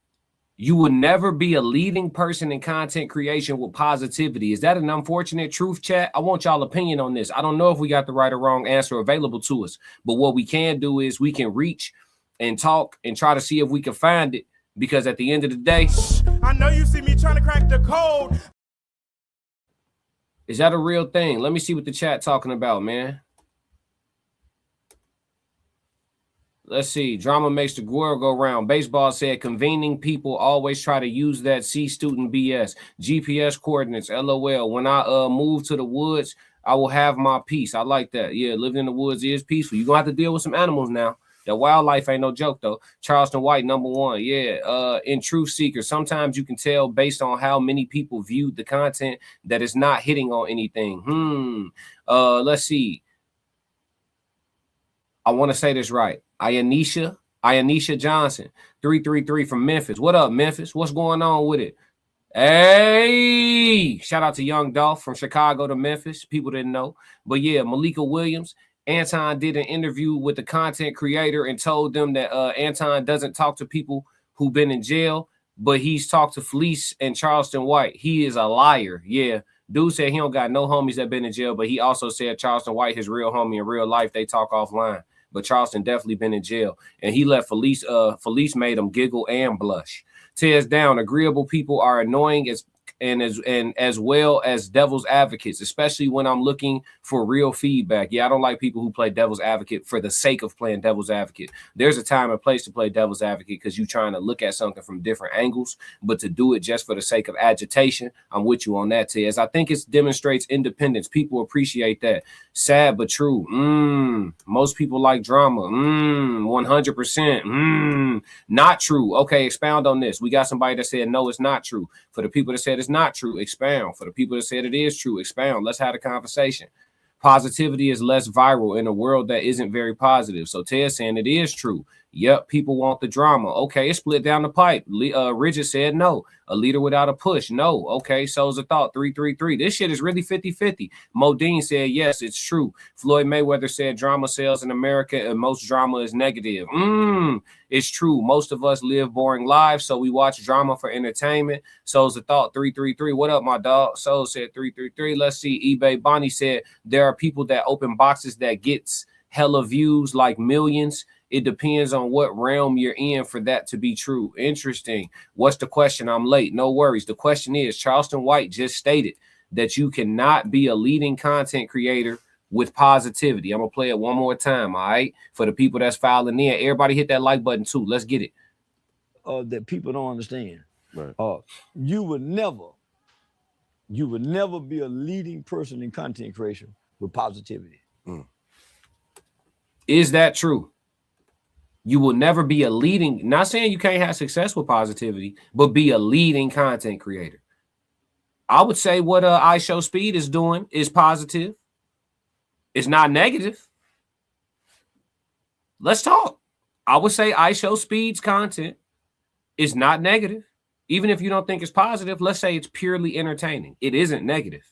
You will never be a leading person in content creation with positivity. Is that an unfortunate truth, chat? I want y'all opinion on this. I don't know if we got the right or wrong answer available to us, but what we can do is we can reach and talk and try to see if we can find it, because at the end of the day, I know you see me trying to crack the code. is that a real thing? Let me see what the chat talking about, man. Let's see. Drama makes the world go round. Baseball said convening people always try to use that C student BS. GPS coordinates, LOL. When I move to the woods, I will have my peace. I like that. Yeah, living in the woods is peaceful. You're going to have to deal with some animals now. The wildlife ain't no joke, though. Charleston White, #1. Yeah, in Truth Seeker, sometimes you can tell based on how many people viewed the content that it's not hitting on anything. Let's see. I want to say this right. Ionisha Johnson, 333 from Memphis. What up, Memphis? What's going on with it? Hey, shout out to Young Dolph from Chicago to Memphis. People didn't know. But yeah, Malika Williams. Anton did an interview with the content creator and told them that Anton doesn't talk to people who've been in jail, but he's talked to Felice and Charleston White. He is a liar. Yeah. Dude said he don't got no homies that been in jail, but he also said Charleston White, his real homie in real life, they talk offline. But Charleston definitely been in jail. And he let Felice made him giggle and blush. Tears down. Agreeable people are annoying as well as devil's advocates, especially when I'm looking for real feedback. Yeah, I don't like people who play devil's advocate for the sake of playing devil's advocate. There's a time and place to play devil's advocate because you're trying to look at something from different angles, but to do it just for the sake of agitation, I'm with you on that, Tez. I think it demonstrates independence. People appreciate that. Sad but true. Most people like drama. 100%. Not true. Okay, expound on this. We got somebody that said no, it's not true. For the people that said it's not true, expound. For the people that said it is true, expound. Let's have a conversation. Positivity is less viral in a world that isn't very positive. So Ted's saying it is true. Yep, people want the drama. Okay, it's split down the pipe. Rigid said no. A leader without a push. No. Okay, so's a thought. 333. This shit is really 50-50. Modine said yes, it's true. Floyd Mayweather said drama sells in America and most drama is negative. It's true. Most of us live boring lives, so we watch drama for entertainment. So's a thought. 333. What up, my dog? Soul said 333. Let's see. eBay Bonnie said there are people that open boxes that gets hella views, like millions. It depends on what realm you're in for that to be true. Interesting. What's the question? I'm late. No worries. The question is, Charleston White just stated that you cannot be a leading content creator with positivity. I'm going to play it one more time, all right? For the people that's filing in, everybody hit that like button too. Let's get it. That people don't understand. Right. You would never be a leading person in content creation with positivity. Is that true? You will never be a leading, not saying you can't have success with positivity, but be a leading content creator. I would say what iShowSpeed is doing is positive. It's not negative. Let's talk. I would say iShowSpeed's content is not negative. Even if you don't think it's positive, let's say it's purely entertaining. It isn't negative.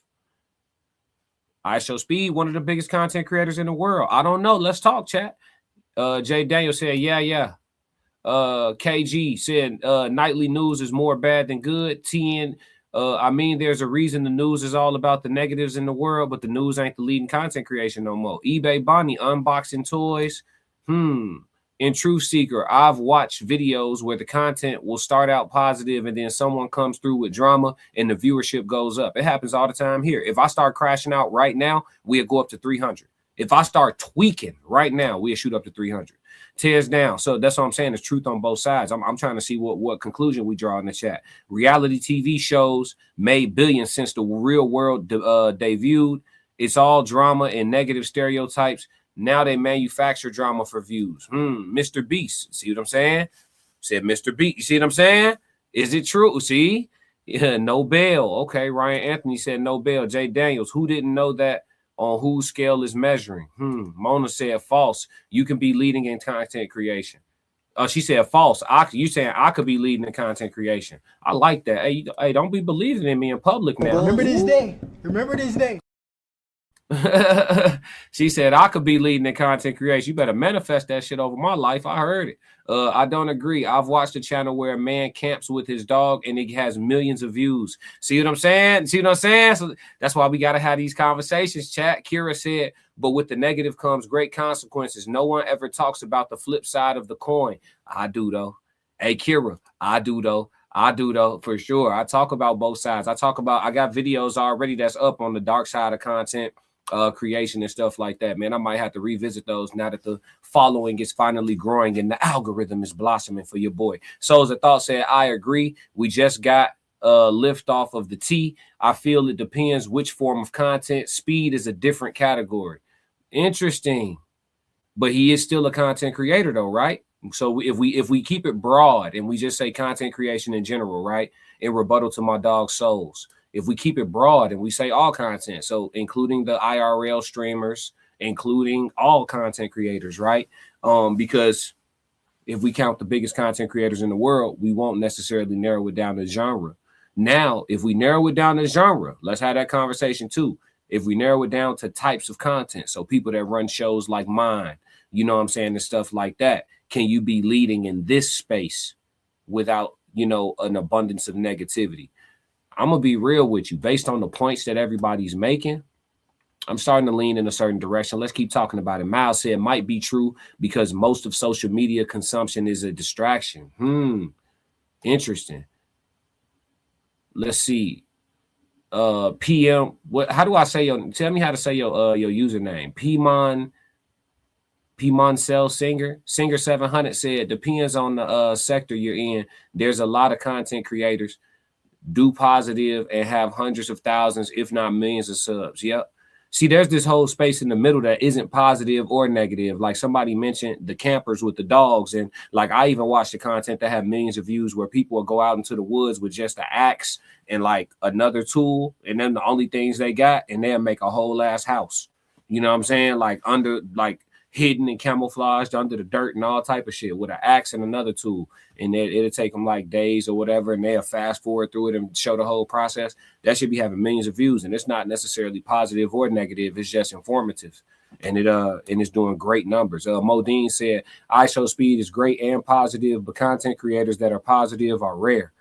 iShowSpeed, one of the biggest content creators in the world. I don't know. Let's talk, chat. Jay Daniels said, yeah. KG said, nightly news is more bad than good. TN, I mean, there's a reason the news is all about the negatives in the world, but the news ain't the leading content creation no more. eBay Bonnie, unboxing toys. In Truth Seeker, I've watched videos where the content will start out positive and then someone comes through with drama and the viewership goes up. It happens all the time here. If I start crashing out right now, we'll go up to 300. If I start tweaking right now, we'll shoot up to 300. Tears down. So that's what I'm saying. There's truth on both sides. I'm trying to see what conclusion we draw in the chat. Reality TV shows made billions since the real world debuted. It's all drama and negative stereotypes. Now they manufacture drama for views. Mr. Beast. See what I'm saying? Said Mr. Beast. You see what I'm saying? Is it true? See? Yeah, no bail. Okay, Ryan Anthony said no bail. Jay Daniels, who didn't know that? On whose scale is measuring? Mona said false. You can be leading in content creation. She said false. You saying I could be leading in content creation. I like that. Hey, don't be believing in me in public now. Remember this day. Remember this day. She said I could be leading in content creation. You better manifest that shit over my life. I heard it. I don't agree. I've watched a channel where a man camps with his dog and it has millions of views. See what I'm saying? So that's why we got to have these conversations, chat. Kira said, but with the negative comes great consequences. No one ever talks about the flip side of the coin. I do, though. Hey, Kira, I do, though, for sure. I talk about both sides. I got videos already that's up on the dark side of content creation and stuff like that, man. I might have to revisit those now that the following is finally growing and the algorithm is blossoming for your boy. Souls of Thought said, I agree. We just got lift off of the T. I feel it depends which form of content. Speed is a different category. Interesting. But he is still a content creator though, right? So if we keep it broad and we just say content creation in general, right? In rebuttal to my dog Souls. If we keep it broad and we say all content, so including the IRL streamers, including all content creators, right? Because if we count the biggest content creators in the world, we won't necessarily narrow it down to genre. Now, if we narrow it down to genre, let's have that conversation too. If we narrow it down to types of content, so people that run shows like mine, you know what I'm saying, and stuff like that, can you be leading in this space without, an abundance of negativity? I'm going to be real with you. Based on the points that everybody's making, I'm starting to lean in a certain direction. Let's keep talking about it. Miles said might be true because most of social media consumption is a distraction. Interesting. Let's see. PM, how do I say tell me how to say your username. Pimon Cell Singer 700 said depends on the sector you're in. There's a lot of content creators do positive and have hundreds of thousands, if not millions of subs. Yep. See, there's this whole space in the middle that isn't positive or negative. Like somebody mentioned the campers with the dogs. And like, I even watch the content that have millions of views where people will go out into the woods with just an axe and like another tool. And then the only things they got, and they'll make a whole ass house. You know what I'm saying? Like hidden and camouflaged under the dirt and all type of shit with an axe and another tool. And it'll take them like days or whatever. And they'll fast forward through it and show the whole process. That should be having millions of views. And it's not necessarily positive or negative. It's just informative. And it's doing great numbers. Modine said, iShowSpeed is great and positive, but content creators that are positive are rare.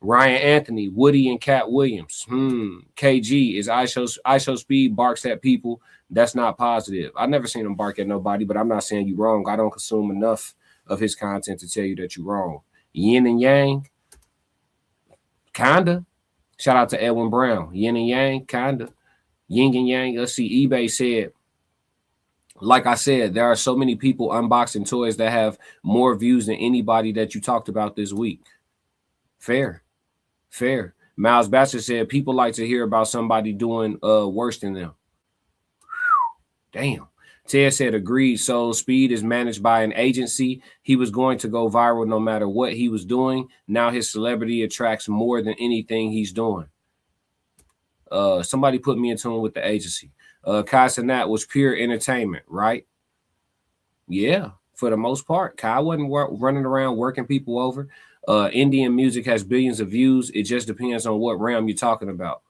Ryan Anthony, Woody and Cat Williams. KG is ISO Speed barks at people. That's not positive. I've never seen him bark at nobody, but I'm not saying you're wrong. I don't consume enough of his content to tell you that you're wrong. Yin and Yang, kinda. Shout out to Edwin Brown. Yin and Yang, kinda. Yin and Yang. Let's see. eBay said, like I said, there are so many people unboxing toys that have more views than anybody that you talked about this week. Fair. Miles Batcher said people like to hear about somebody doing worse than them. Damn. Ted said agreed. So Speed is managed by an agency. He was going to go viral no matter what he was doing. Now his celebrity attracts more than anything he's doing. Somebody put me in tune with the agency. Kai Cenat was pure entertainment, right? Yeah, for the most part. Kai wasn't running around working people over. Indian music has billions of views. It just depends on what realm you're talking about.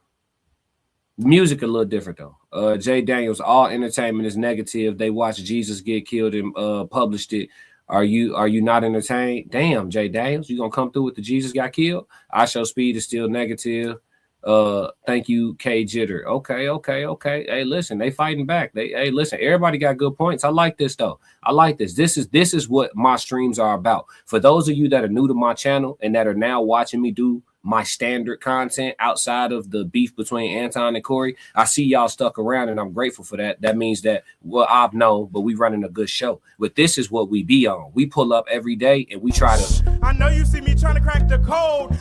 Music a little different though. Jay Daniels, all entertainment is negative. They watched Jesus get killed and published it. Are you not entertained? Damn, Jay Daniels, you gonna come through with the Jesus got killed? I Show Speed is still negative. Thank you, K Jitter. Okay. Hey, listen, they fighting back. Hey, listen, everybody got good points. I like this though. I like this. This is what my streams are about. For those of you that are new to my channel and that are now watching me do my standard content outside of the beef between Anton and Corey, I see y'all stuck around and I'm grateful for that. That means that, well, I've known, but we running a good show. But this is what we be on. We pull up every day and we try to. I know you see me trying to crack the code.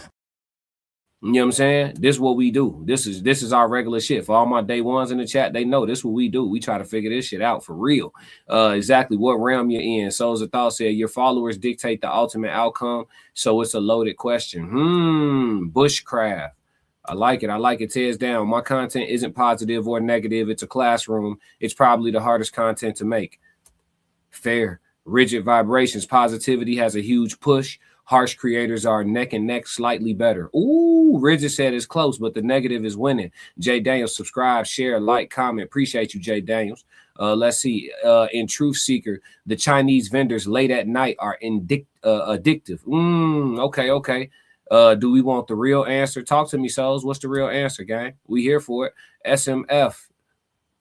You know what I'm saying? This is what we do. This is our regular shit. For all my day ones in the chat, they know this is what we do. We try to figure this shit out for real. Exactly what realm you're in. Souls of Thought said your followers dictate the ultimate outcome. So it's a loaded question. Bushcraft. I like it. Tears down. My content isn't positive or negative. It's a classroom. It's probably the hardest content to make. Fair. Rigid vibrations. Positivity has a huge push. Harsh creators are neck and neck, slightly better. Ooh, Rigid said it's close, but the negative is winning. Jay Daniels, subscribe, share, like, comment. Appreciate you, Jay Daniels. Let's see. In Truth Seeker, the Chinese vendors late at night are addictive. Okay. Do we want the real answer? Talk to me, souls. What's the real answer, gang? We here for it. SMF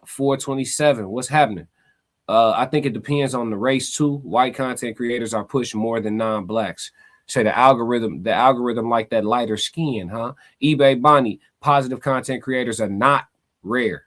427. What's happening? I think it depends on the race too. White content creators are pushed more than non-blacks. Say the algorithm like that lighter skin, huh? eBay Bonnie, positive content creators are not rare.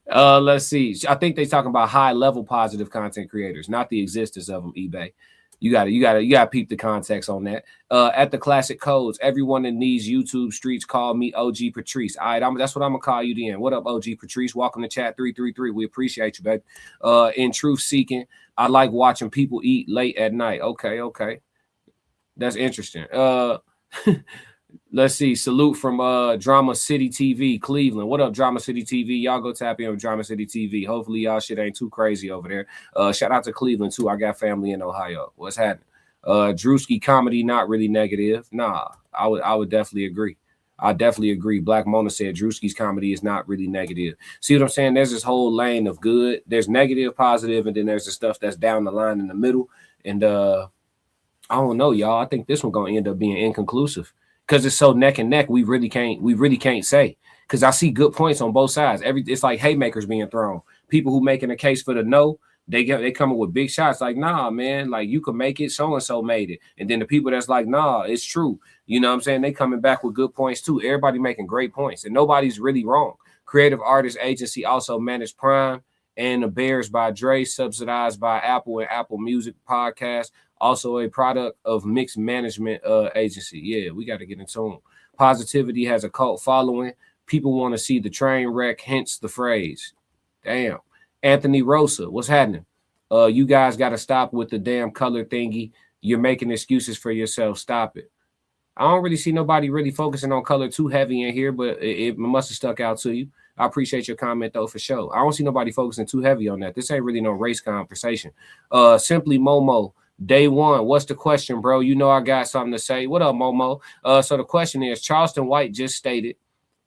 Let's see. I think they're talking about high level positive content creators, not the existence of them. eBay. You gotta peep the context on that. At the classic codes, everyone in these YouTube streets call me OG Patrice. All right, that's what I'm gonna call you then. What up, OG Patrice? Welcome to chat 333. We appreciate you, baby. In Truth Seeking, I like watching people eat late at night. Okay. That's interesting. Let's see. Salute from Drama City TV, Cleveland. What up, Drama City TV? Y'all go tap in with Drama City TV. Hopefully, y'all shit ain't too crazy over there. Shout out to Cleveland, too. I got family in Ohio. What's happening? Drewski comedy, not really negative. Nah, I would definitely agree. I definitely agree. Black Mona said Drewski's comedy is not really negative. See what I'm saying? There's this whole lane of good. There's negative, positive, and then there's the stuff that's down the line in the middle. And I don't know, y'all. I think this one gonna end up being inconclusive because it's so neck and neck. We really can't say because I see good points on both sides. It's like haymakers being thrown. People who making a case for the no, they coming with big shots. Like, nah, man, like you could make it. So and so made it, and then the people that's like, nah, it's true. You know what I'm saying? They coming back with good points too. Everybody making great points, and nobody's really wrong. Creative Artist Agency also managed Prime and the Bears by Dre, subsidized by Apple and Apple Music Podcast. Also a product of Mixed Management Agency. Yeah, we got to get in tune. Positivity has a cult following. People want to see the train wreck, hence the phrase. Damn. Anthony Rosa, what's happening? You guys got to stop with the damn color thingy. You're making excuses for yourself. Stop it. I don't really see nobody really focusing on color too heavy in here, but it must have stuck out to you. I appreciate your comment, though, for sure. I don't see nobody focusing too heavy on that. This ain't really no race conversation. Simply Momo. Day one, what's the question, bro? You know I got something to say. What up, Momo? So the question is, Charleston White just stated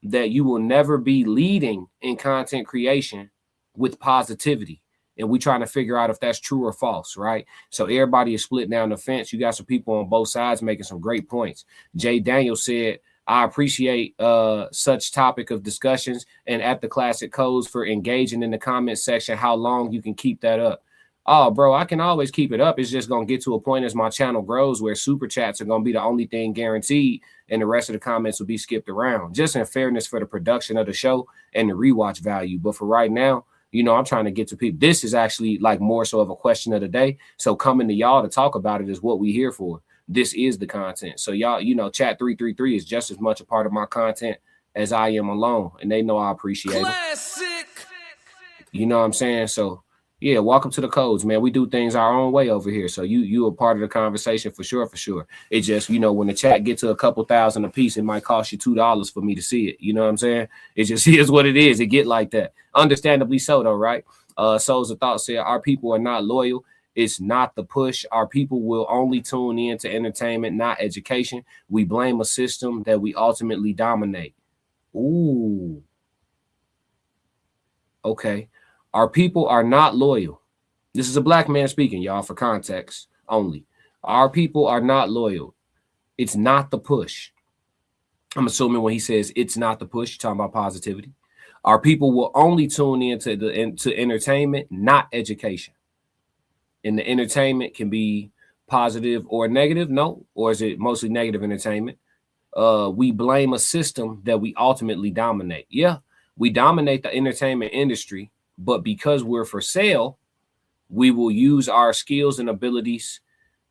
that you will never be leading in content creation with positivity. and we trying to figure out if that's true or false, right? So everybody is split down the fence. You got some people on both sides making some great points. Jay Daniels said, I appreciate such topic of discussions and at the Classic Codes for engaging in the comment section. How long you can keep that up? Oh, bro, I can always keep it up. It's just going to get to a point as my channel grows where super chats are going to be the only thing guaranteed, and the rest of the comments will be skipped around, just in fairness for the production of the show and the rewatch value. But for right now, you know, I'm trying to get to people. This is actually like more so of a question of the day. So coming to y'all to talk about it is what we here for. This is the content. So y'all, you know, chat 333 is just as much a part of my content as I am alone, and they know I appreciate it. You know what I'm saying? So yeah, welcome to the codes, man. We do things our own way over here. So you a part of the conversation for sure, for sure. It just, you know, when the chat get to a couple thousand a piece, it might cost you $2 for me to see it. You know what I'm saying? It just is what it is. It get like that. Understandably so, though, right? Souls of Thought said, our people are not loyal. It's not the push. Our people will only tune in to entertainment, not education. We blame a system that we ultimately dominate. Ooh. Okay. Our people are not loyal. This is a black man speaking, y'all, for context only. Our people are not loyal. It's not the push. I'm assuming when he says it's not the push, you're talking about positivity. Our people will only tune in to entertainment, not education. And the entertainment can be positive or negative. No. Or is it mostly negative entertainment? We blame a system that we ultimately dominate. Yeah, we dominate the entertainment industry. But because we're for sale, we will use our skills and abilities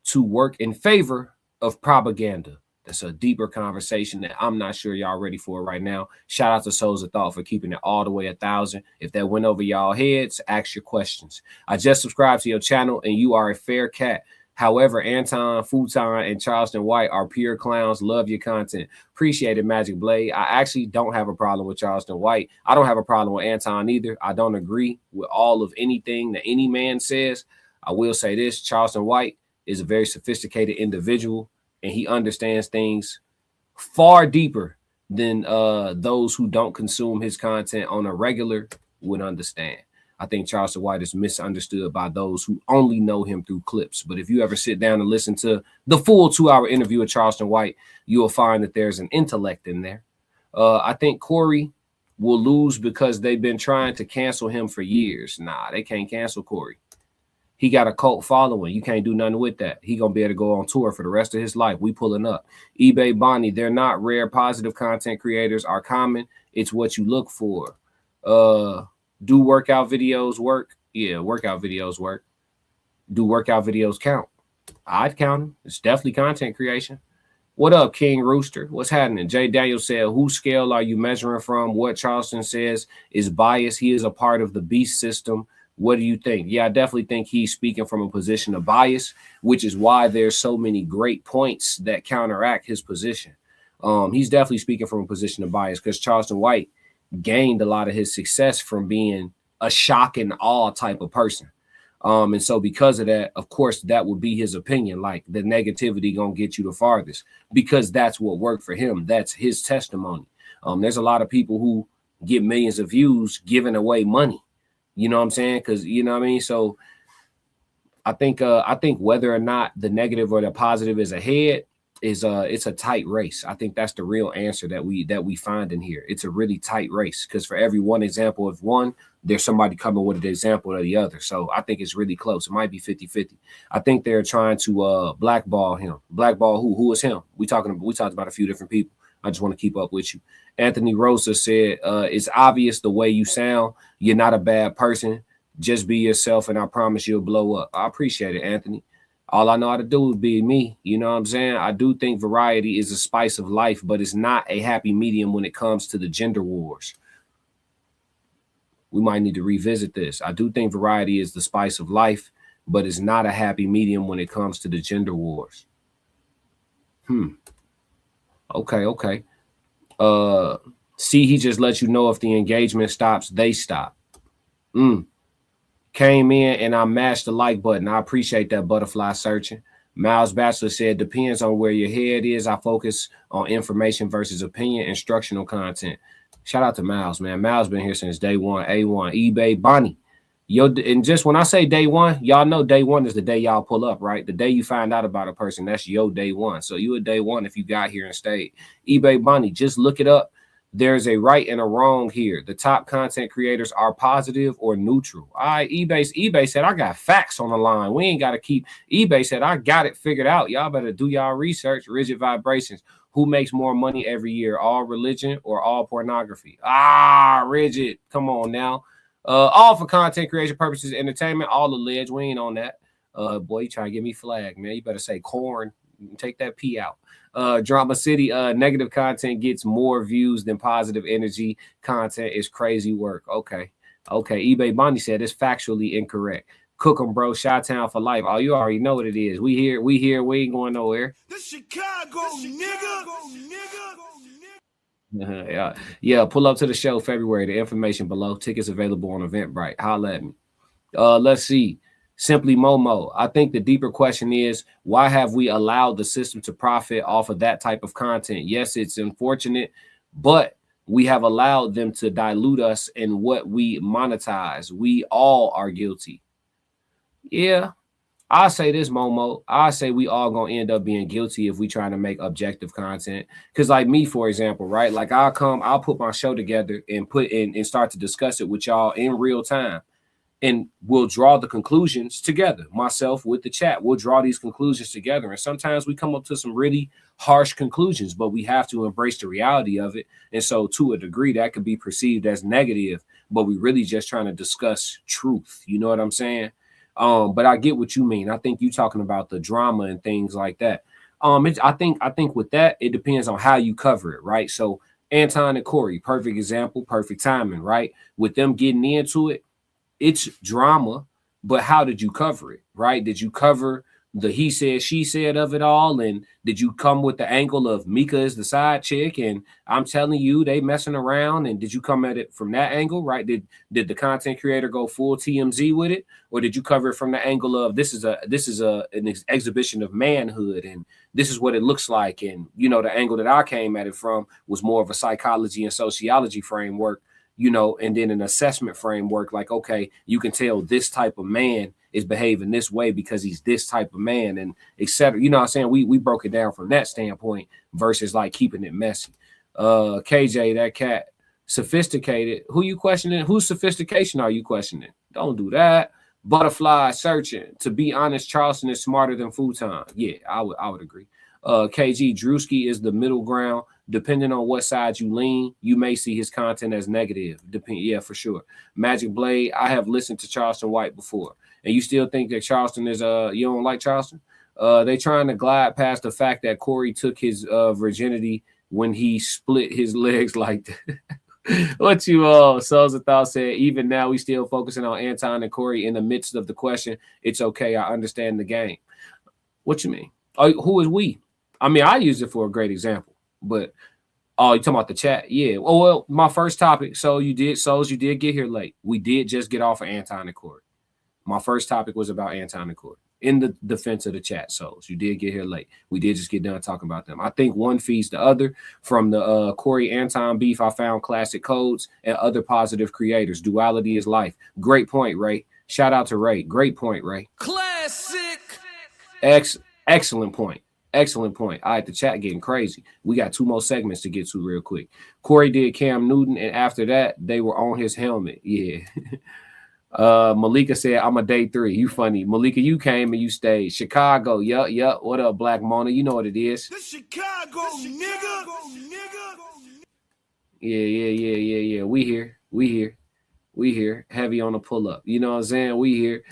to work in favor of propaganda. That's a deeper conversation that I'm not sure y'all ready for right now. Shout out to Souls of Thought for keeping it all the way 1,000. If that went over y'all heads, ask your questions. I just subscribed to your channel and you are a fair cat. However, Anton, Futon, and Charleston White are pure clowns. Love your content. Appreciate it, Magic Blade. I actually don't have a problem with Charleston White. I don't have a problem with Anton either. I don't agree with all of anything that any man says. I will say this. Charleston White is a very sophisticated individual, and he understands things far deeper than those who don't consume his content on a regular would understand. I think Charleston White is misunderstood by those who only know him through clips. But if you ever sit down and listen to the full 2-hour interview with Charleston White, you will find that there's an intellect in there. I think Corey will lose because they've been trying to cancel him for years. Nah, they can't cancel Corey. He got a cult following. You can't do nothing with that. He going to be able to go on tour for the rest of his life. We pulling up. eBay Bonnie, they're not rare. Positive content creators are common. It's what you look for. Do workout videos work? Yeah, workout videos work. Do workout videos count? I'd count them. It's definitely content creation. What up, King Rooster? What's happening? Jay Daniels said, whose scale are you measuring from? What Charleston says is bias. He is a part of the beast system. What do you think? Yeah, I definitely think he's speaking from a position of bias, which is why there's so many great points that counteract his position. He's definitely speaking from a position of bias because Charleston White gained a lot of his success from being a shock and awe type of person. And so because of that, of course, that would be his opinion. Like the negativity gonna get you the farthest because that's what worked for him. That's his testimony. There's a lot of people who get millions of views giving away money. You know what I'm saying? Because you know what I mean? So I think whether or not the negative or the positive is ahead is it's a tight race. I think that's the real answer that we find in here. It's a really tight race because for every one example of one, there's somebody coming with an example of the other. So I think it's really close. It might be 50-50. I think they're trying to blackball him. Blackball who? Who is him? We talked about a few different people. I just want to keep up with you. Anthony Rosa said, it's obvious the way you sound. You're not a bad person. Just be yourself, and I promise you'll blow up. I appreciate it, Anthony. All I know how to do is be me. You know what I'm saying? I do think variety is a spice of life, but it's not a happy medium when it comes to the gender wars. We might need to revisit this. I do think variety is the spice of life, but it's not a happy medium when it comes to the gender wars. Okay. See, he just lets you know if the engagement stops, they stop. Came in and I mashed the like button. I appreciate that, butterfly searching. Miles Bachelor said, depends on where your head is. I focus on information versus opinion, instructional content. Shout out to Miles, man. Miles been here since day one. A1, eBay Bonnie. And just when I say day one, y'all know day one is the day y'all pull up, right? The day you find out about a person, that's your day one. So you a day one if you got here and stayed. eBay Bunny, just look it up. There's a right and a wrong here. The top content creators are positive or neutral. All right, eBay said, I got facts on the line. We ain't got to keep. eBay said, I got it figured out. Y'all better do y'all research. Rigid Vibrations. Who makes more money every year? All religion or all pornography? Rigid. Come on now. All for content creation purposes, entertainment, all alleged. We ain't on that. Boy, you trying to get me flagged, man. You better say corn. Take that P out. Drama City, negative content gets more views than positive energy content is crazy work. Okay. eBay Bonnie said it's factually incorrect. Cook 'em, bro. Chi-Town for life. Oh, you already know what it is. We here. We ain't going nowhere. The Chicago, nigga. Yeah, pull up to the show February. The information below. Tickets available on Eventbrite. Holla at me. Let's see. Simply Momo. I think the deeper question is, why have we allowed the system to profit off of that type of content? Yes, it's unfortunate, but we have allowed them to dilute us in what we monetize. We all are guilty. Yeah. I say this, Momo. I say we all gonna end up being guilty if we trying to make objective content. Because, like me, for example, right? Like I'll put my show together and put in and start to discuss it with y'all in real time, and we'll draw the conclusions together. Myself with the chat, we'll draw these conclusions together. And sometimes we come up to some really harsh conclusions, but we have to embrace the reality of it. And so, to a degree, that could be perceived as negative, but we really just trying to discuss truth. You know what I'm saying? But I get what you mean. I think you talking about the drama and things like that. I think with that, it depends on how you cover it, right? So Anton and Corey, perfect example, perfect timing, right? With them getting into it, it's drama, but how did you cover it, right? Did you cover the he said, she said of it all? And did you come with the angle of Mika is the side chick and I'm telling you they messing around? And did you come at it from that angle, right? Did the content creator go full TMZ with it? Or did you cover it from the angle of this is an exhibition of manhood and this is what it looks like? And, you know, the angle that I came at it from was more of a psychology and sociology framework, you know, and then an assessment framework like, okay, you can tell this type of man is behaving this way because he's this type of man and et cetera. You know what I'm saying? We broke it down from that standpoint versus like keeping it messy. KJ, that cat, sophisticated. Who you questioning? Whose sophistication are you questioning? Don't do that. Butterfly searching. To be honest, Charleston is smarter than Futon. Yeah, I would agree. KG, Drewski is the middle ground. Depending on what side you lean, you may see his content as negative. Yeah, for sure. Magic Blade, I have listened to Charleston White before. And you still think that Charleston is you don't like Charleston? They trying to glide past the fact that Corey took his virginity when he split his legs like that. What you Souls of Thought said, even now we still focusing on Anton and Corey in the midst of the question. It's okay, I understand the game. What you mean? Who is we? I mean, I use it for a great example, but you talking about the chat? Yeah. Oh well, my first topic. You did get here late. We did just get off of Anton and Corey. My first topic was about Anton and Corey. In the defense of the chat, Souls, you did get here late. We did just get done talking about them. I think one feeds the other. From the Corey Anton beef, I found classic codes and other positive creators. Duality is life. Great point, Ray. Shout out to Ray. Great point, Ray. Classic. Excellent point. Excellent point. All right, the chat getting crazy. We got 2 more segments to get to real quick. Corey did Cam Newton, and after that, they were on his helmet. Yeah. Malika said, I'm a day 3. You funny. Malika, you came and you stayed. Chicago. Yup. What up, Black Mona? You know what it is. The Chicago, nigga. Yeah. We here. Heavy on the pull-up. You know what I'm saying? We here.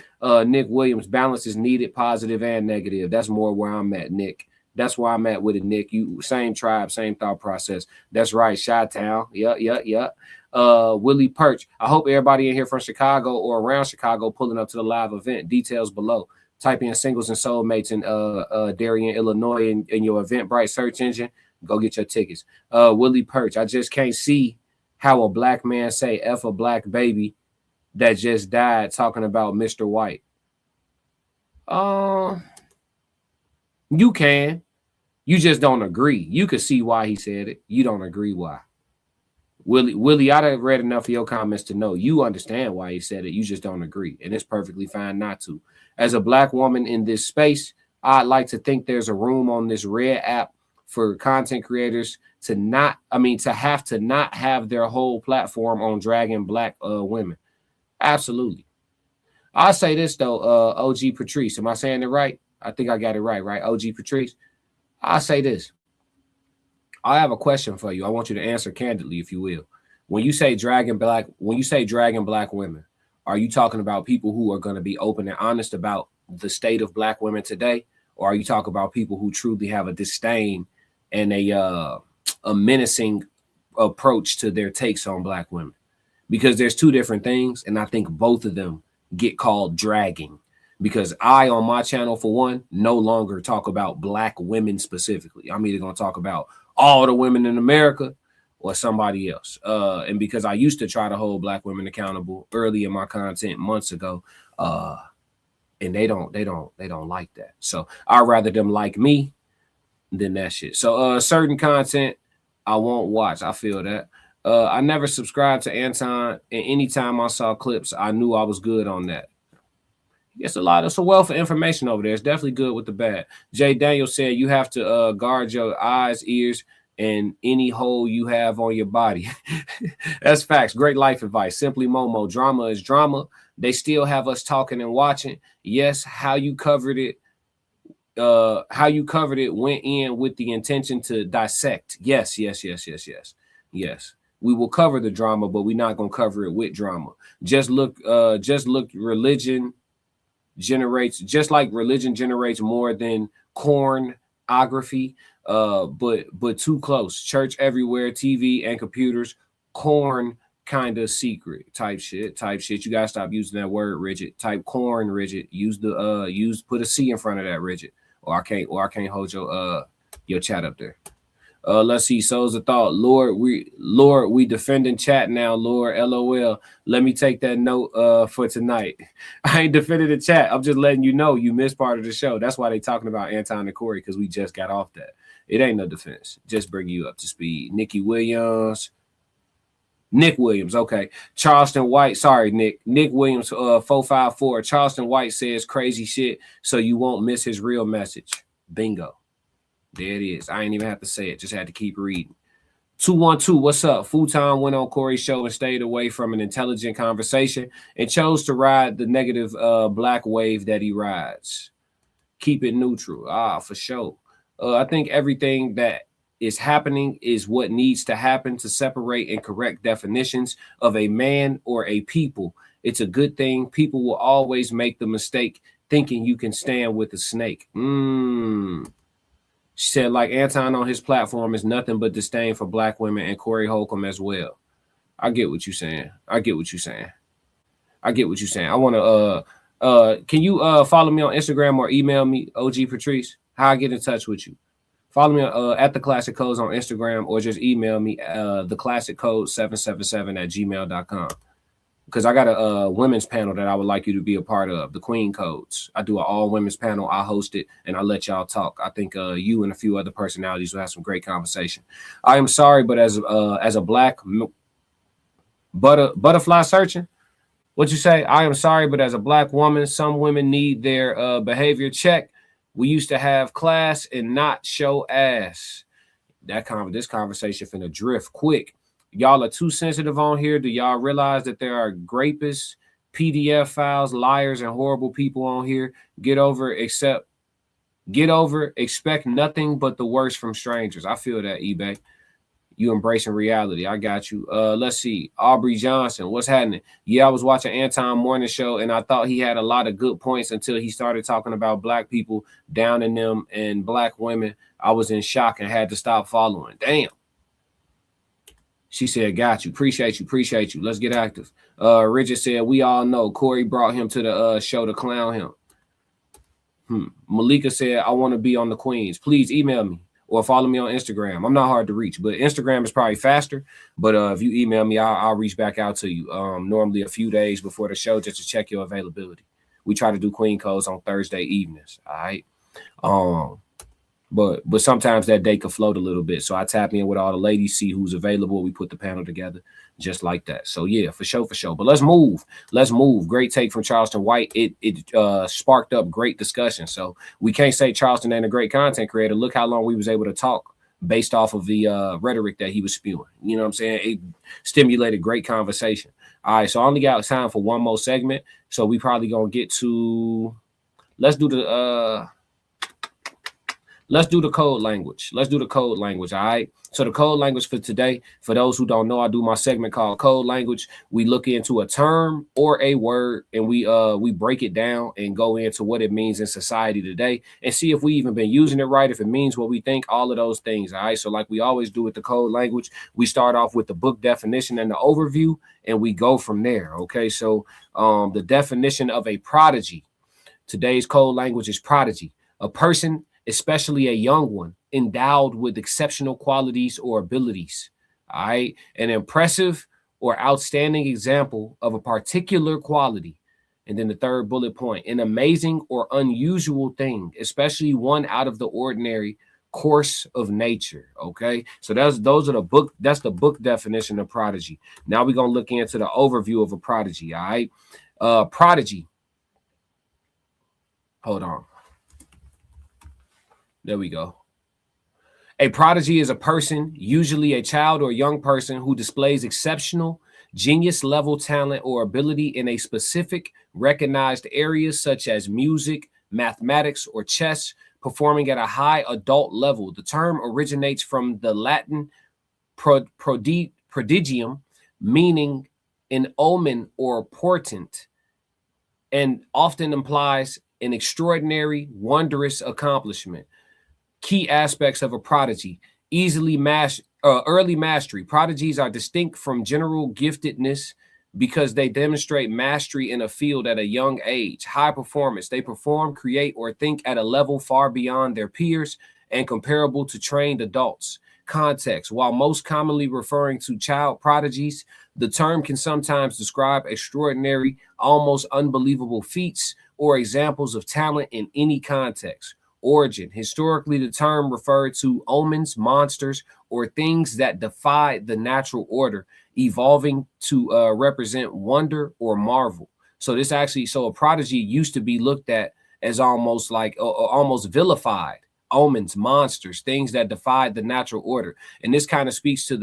Nick Williams, balance is needed, positive and negative. That's more where I'm at, Nick. That's where I'm at with it, Nick. You same tribe, same thought process. That's right. Chi-Town. Yup. Willie Perch. I hope everybody in here from Chicago or around Chicago pulling up to the live event. Details below. Type in Singles and Soulmates in Darien, Illinois in your Eventbrite search engine. Go get your tickets. Willie Perch. I just can't see how a black man say F a black baby that just died talking about Mr. White. You can. You just don't agree. You could see why he said it. You don't agree why. Willie, I done read enough of your comments to know you understand why he said it. You just don't agree, and it's perfectly fine not to. As a black woman in this space, I'd like to think there's a room on this red app for content creators to not have their whole platform on dragging black women. Absolutely. I'll say this though, OG Patrice. Am I saying it right? I think I got it right? OG Patrice. I'll say this. I have a question for you. I want you to answer candidly, if you will. When you say dragging black women, are you talking about people who are going to be open and honest about the state of black women today? Or are you talking about people who truly have a disdain and a menacing approach to their takes on black women? Because there's two different things, and I think both of them get called dragging. Because I, on my channel, for one, no longer talk about black women specifically. I'm either going to talk about all the women in America or somebody else. And because I used to try to hold black women accountable early in my content months ago, and they don't like that. So I'd rather them like me than that shit. So certain content I won't watch. I feel that. I never subscribed to Anton, and anytime I saw clips, I knew I was good on that. It's a wealth of information over there. It's definitely good with the bad. Jay Daniels said you have to guard your eyes, ears, and any hole you have on your body. That's facts. Great life advice. Simply Momo. Drama is drama. They still have us talking and watching. Yes, how you covered it went in with the intention to dissect. Yes. We will cover the drama, but we're not gonna cover it with drama. Just look religion generates more than pornography, but too close. Church everywhere, TV and computers, corn kind of secret type shit. You gotta stop using that word rigid. Type corn rigid. Put a C in front of that rigid. Or I can't hold your chat up there. Let's see. Souls of thought. Lord, we defending chat now. Lord, LOL. Let me take that note for tonight. I ain't defending the chat. I'm just letting you know you missed part of the show. That's why they talking about Anton and Corey, because we just got off that. It ain't no defense. Just bring you up to speed. Nick Williams. Okay. Charleston White. Sorry, Nick. Nick Williams, 454. Charleston White says crazy shit so you won't miss his real message. Bingo. There it is. I ain't even have to say it. Just had to keep reading. 212, what's up? Futon went on Corey's show and stayed away from an intelligent conversation and chose to ride the negative black wave that he rides. Keep it neutral. For sure. I think everything that is happening is what needs to happen to separate and correct definitions of a man or a people. It's a good thing. People will always make the mistake thinking you can stand with a snake. She said, like Anton on his platform is nothing but disdain for black women, and Corey Holcomb as well. I get what you're saying. I want to, can you follow me on Instagram or email me, OG Patrice? How I get in touch with you? Follow me at The Classic Codes on Instagram, or just email me theclassiccode777@gmail.com. Because I got a women's panel that I would like you to be a part of, the Queen Codes. I do an all women's panel. I host it and I let y'all talk. I think you and a few other personalities will have some great conversation. I am sorry, but as a black butterfly searching, what you say? I am sorry, but as a black woman, some women need their behavior checked. We used to have class and not show ass. This conversation finna drift quick. Y'all are too sensitive on here. Do y'all realize that there are grapists, PDF files, liars, and horrible people on here? Get over, expect nothing but the worst from strangers. I feel that, eBay. You embracing reality. I got you. Let's see. Aubrey Johnson, what's happening? Yeah, I was watching Anton Morning Show, and I thought he had a lot of good points until he started talking about black people downing them and black women. I was in shock and had to stop following. Damn. She said, got you. Appreciate you. Let's get active. Richard said, we all know Corey brought him to the show to clown him. Malika said, I want to be on the Queens. Please email me or follow me on Instagram. I'm not hard to reach, but Instagram is probably faster. But if you email me, I'll reach back out to you normally a few days before the show just to check your availability. We try to do Queen Codes on Thursday evenings. All right. But sometimes that day could float a little bit. So I tap in with all the ladies, see who's available. We put the panel together just like that. So yeah, for sure. But let's move. Great take from Charleston White. It sparked up great discussion. So we can't say Charleston ain't a great content creator. Look how long we was able to talk based off of the rhetoric that he was spewing. You know what I'm saying? It stimulated great conversation. All right, so I only got time for one more segment. So we probably gonna get to let's do the code language. All right. So the code language for today, for those who don't know, I do my segment called Code Language. We look into a term or a word, and we break it down and go into what it means in society today and see if we even been using it right, if it means what we think, all of those things. All right. So like we always do with the code language, we start off with the book definition and the overview, and we go from there. Okay. So the definition of a prodigy. Today's code language is prodigy, a person, especially a young one, endowed with exceptional qualities or abilities. All right. An impressive or outstanding example of a particular quality. And then the third bullet point, an amazing or unusual thing, especially one out of the ordinary course of nature. Okay. So that's the book definition of prodigy. Now we're going to look into the overview of a prodigy. All right. Prodigy. Hold on. There we go. A prodigy is a person, usually a child or young person, who displays exceptional genius level talent or ability in a specific recognized area such as music, mathematics, or chess, performing at a high adult level. The term originates from the Latin prodigium, meaning an omen or portent, and often implies an extraordinary, wondrous accomplishment. Key aspects of a prodigy: early mastery. Prodigies are distinct from general giftedness because they demonstrate mastery in a field at a young age. High performance. They perform, create, or think at a level far beyond their peers and comparable to trained adults. Context. While most commonly referring to child prodigies, the term can sometimes describe extraordinary, almost unbelievable feats or examples of talent in any context. Origin. Historically, the term referred to omens, monsters, or things that defy the natural order, evolving to represent wonder or marvel. So a prodigy used to be looked at as almost vilified. Omens, monsters, things that defied the natural order. And this kind of speaks to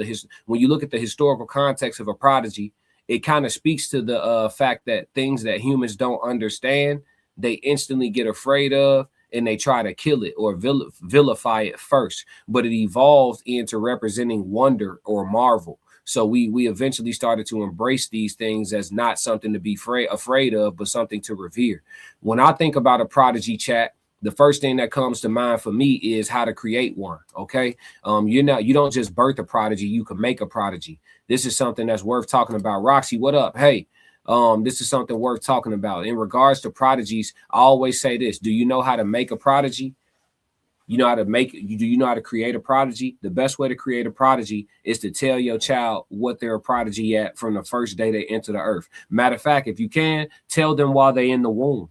when you look at the historical context of a prodigy, it kind of speaks to the fact that things that humans don't understand, they instantly get afraid of, and they try to kill it or vilify it first. But it evolved into representing wonder or marvel. So we eventually started to embrace these things as not something to be afraid of, but something to revere. When I think about a prodigy, chat, the first thing that comes to mind for me is how to create one. Okay. You don't just birth a prodigy, you can make a prodigy. This is something that's worth talking about. Roxy, what up? Hey, this is something worth talking about. In regards to prodigies, I always say this: do you know how to make a prodigy? Do you know how to create a prodigy? The best way to create a prodigy is to tell your child what they're a prodigy at from the first day they enter the earth. Matter of fact, if you can, tell them while they're in the womb.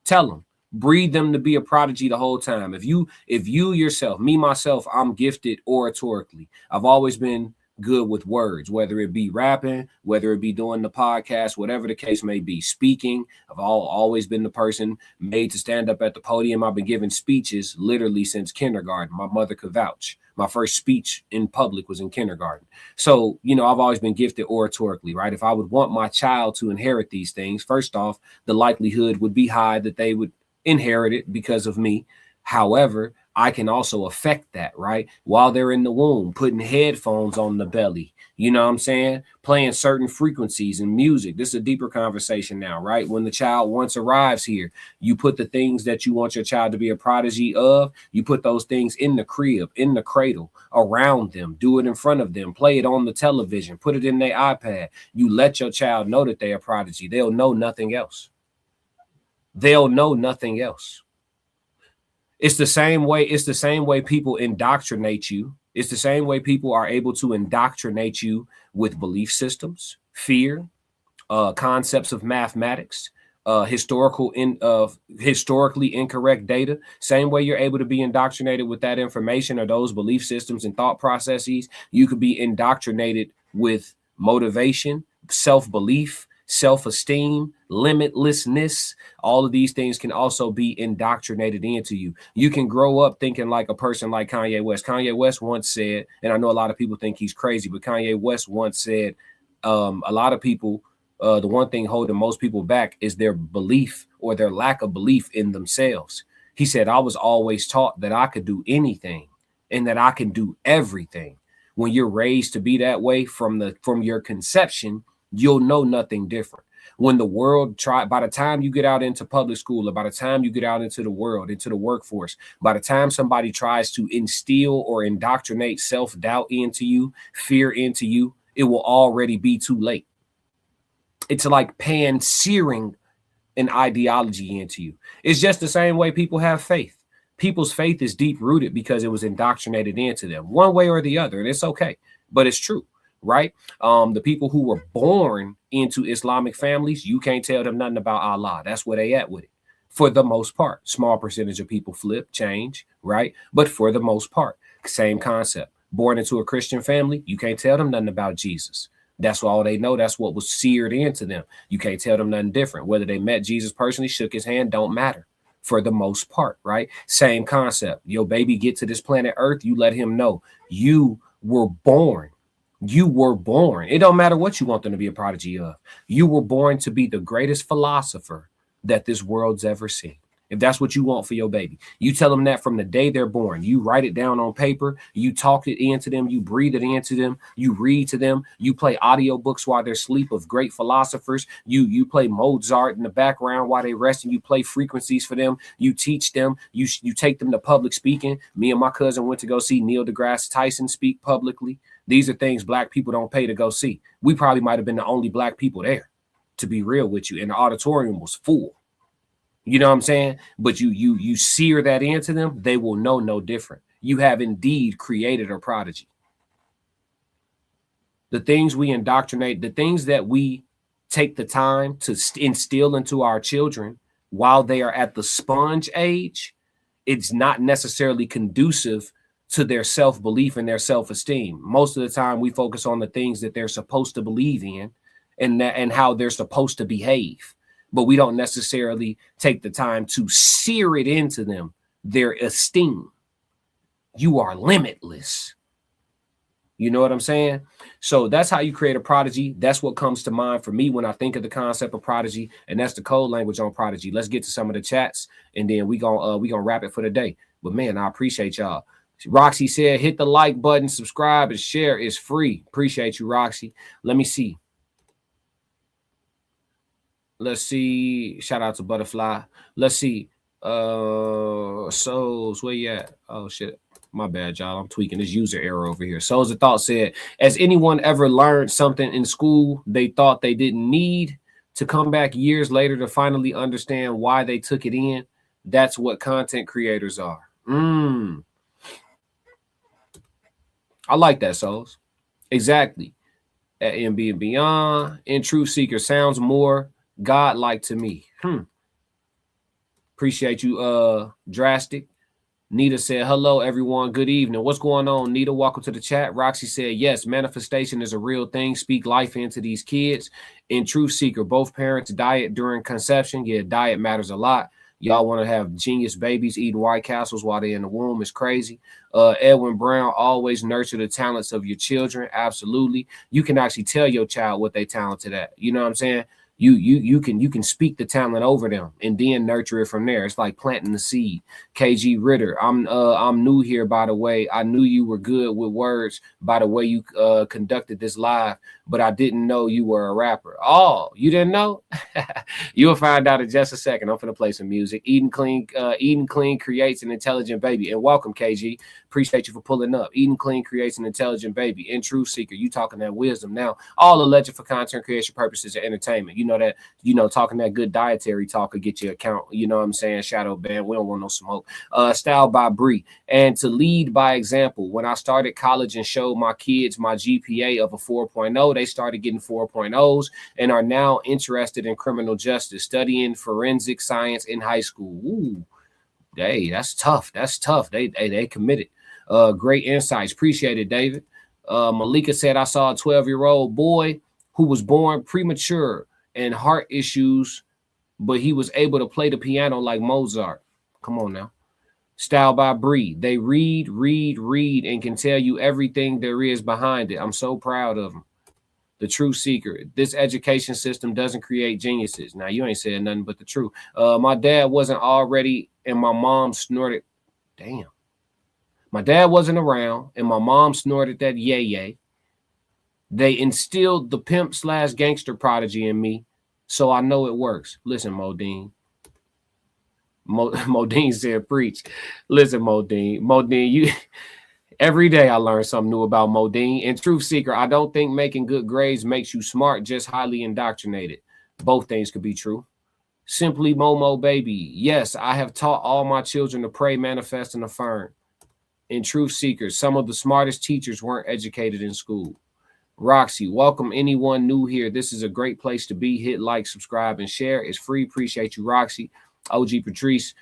Tell them. Breed them to be a prodigy the whole time. If you yourself, me, myself, I'm gifted oratorically. I've always been good with words, whether it be rapping, whether it be doing the podcast, whatever the case may be. Speaking, I've always been the person made to stand up at the podium. I've been giving speeches literally since kindergarten. My mother could vouch. My first speech in public was in kindergarten. So, I've always been gifted oratorically, right? If I would want my child to inherit these things, first off, the likelihood would be high that they would inherit it because of me. However, I can also affect that, right? While they're in the womb, putting headphones on the belly, you know what I'm saying? Playing certain frequencies and music. This is a deeper conversation now, right? When the child once arrives here, you put the things that you want your child to be a prodigy of, you put those things in the crib, in the cradle, around them, do it in front of them, play it on the television, put it in their iPad. You let your child know that they're a prodigy. They'll know nothing else. They'll know nothing else. It's the same way people indoctrinate you. It's the same way people are able to indoctrinate you with belief systems, fear, concepts of mathematics, historically incorrect data. Same way you're able to be indoctrinated with that information or those belief systems and thought processes, you could be indoctrinated with motivation, self-belief, self-esteem, limitlessness. All of these things can also be indoctrinated into you. You can grow up thinking like a person like Kanye West. Kanye West once said, and I know a lot of people think he's crazy, but Kanye West once said, a lot of people, the one thing holding most people back is their belief or their lack of belief in themselves. He said, I was always taught that I could do anything and that I can do everything. When you're raised to be that way from your conception, you'll know nothing different. When the world by the time you get out into public school, or by the time you get out into the world, into the workforce, by the time somebody tries to instill or indoctrinate self-doubt into you, fear into you, it will already be too late. It's like pan-searing an ideology into you. It's just the same way people have faith. People's faith is deep-rooted because it was indoctrinated into them one way or the other, and it's okay, but it's true, right? The people who were born into Islamic families, you can't tell them nothing about Allah. That's where they at with it. For the most part, small percentage of people flip, change, right? But for the most part, same concept. Born into a Christian family, you can't tell them nothing about Jesus. That's all they know. That's what was seared into them. You can't tell them nothing different. Whether they met Jesus personally, shook his hand, don't matter for the most part, right? Same concept. Your baby get to this planet Earth, you let him know you were born. You were born. It don't matter what you want them to be a prodigy of. You were born to be the greatest philosopher that this world's ever seen. If that's what you want for your baby, you tell them that from the day they're born. You write it down on paper. You talk it into them. You breathe it into them. You read to them. You play audiobooks while they're asleep of great philosophers. You play Mozart in the background while they rest, and you play frequencies for them. You teach them. You take them to public speaking. Me and my cousin went to go see Neil deGrasse Tyson speak publicly. These are things black people don't pay to go see. We probably might have been the only black people there, to be real with you. And the auditorium was full. You know what I'm saying? But you sear that into them, they will know no different. You have indeed created a prodigy. The things we indoctrinate, the things that we take the time to instill into our children while they are at the sponge age, it's not necessarily conducive to their self-belief and their self-esteem. Most of the time we focus on the things that they're supposed to believe in and how they're supposed to behave. But we don't necessarily take the time to sear it into them, their esteem. You are limitless. You know what I'm saying? So that's how you create a prodigy. That's what comes to mind for me when I think of the concept of prodigy, and that's the code language on prodigy. Let's get to some of the chats, and then we gonna wrap it for the day. But man, I appreciate y'all. Roxy said, hit the like button, subscribe, and share. It's free. Appreciate you, Roxy. Let me see. Let's see. Shout out to Butterfly. Let's see. Souls, where you at? Oh shit. My bad, y'all. I'm tweaking this user error over here. Souls of Thought said, has anyone ever learned something in school they thought they didn't need to come back years later to finally understand why they took it in? That's what content creators are. I like that, Souls. Exactly. At MB and Beyond, in Truth Seeker sounds more God-like to me. Appreciate you, Drastic. Nita said, hello, everyone. Good evening. What's going on, Nita? Welcome to the chat. Roxy said, yes, manifestation is a real thing. Speak life into these kids. In Truth Seeker, both parents diet during conception. Yeah, diet matters a lot. Y'all want to have genius babies eating White Castles while they're in the womb. It's crazy. Edwin Brown, always nurture the talents of your children. Absolutely. You can actually tell your child what they talented at. You know what I'm saying? You can speak the talent over them and then nurture it from there. It's like planting the seed. KG Ritter, I'm new here, by the way. I knew you were good with words by the way you conducted this live, but I didn't know you were a rapper. Oh, you didn't know? You'll find out in just a second. I'm finna play some music. Eating clean creates an intelligent baby. And welcome, KG. Appreciate you for pulling up. Eating clean creates an intelligent baby. In Truth Seeker, you talking that wisdom now. All alleged for content creation purposes and entertainment. You know that, talking that good dietary talk will get you account. You know what I'm saying? Shadow band. We don't want no smoke. Style by Bree. And to lead by example. When I started college and showed my kids my GPA of a 4.0, they started getting 4.0s and are now interested in criminal justice, studying forensic science in high school. Ooh, hey, that's tough. That's tough. They committed. Great insights. Appreciate it, David. Malika said, I saw a 12-year-old boy who was born premature and heart issues, but he was able to play the piano like Mozart. Come on now. Style by Bree. They read, and can tell you everything there is behind it. I'm so proud of them. The Truth Seeker. This education system doesn't create geniuses. Now, you ain't said nothing but the truth. My dad wasn't already, and my mom snorted. Damn. My dad wasn't around, and my mom snorted that yay. They instilled the pimp/gangster prodigy in me, so I know it works. Listen, Modine. Modine said, preach. Listen, Modine, you... Every day I learn something new about Modine. And Truth Seeker, I don't think making good grades makes you smart, just highly indoctrinated. Both things could be true. Simply Momo Baby. Yes, I have taught all my children to pray, manifest, and affirm. In Truth Seeker, some of the smartest teachers weren't educated in school. Roxy, welcome anyone new here. This is a great place to be. Hit like, subscribe, and share. It's free. Appreciate you, Roxy. OG Patrice,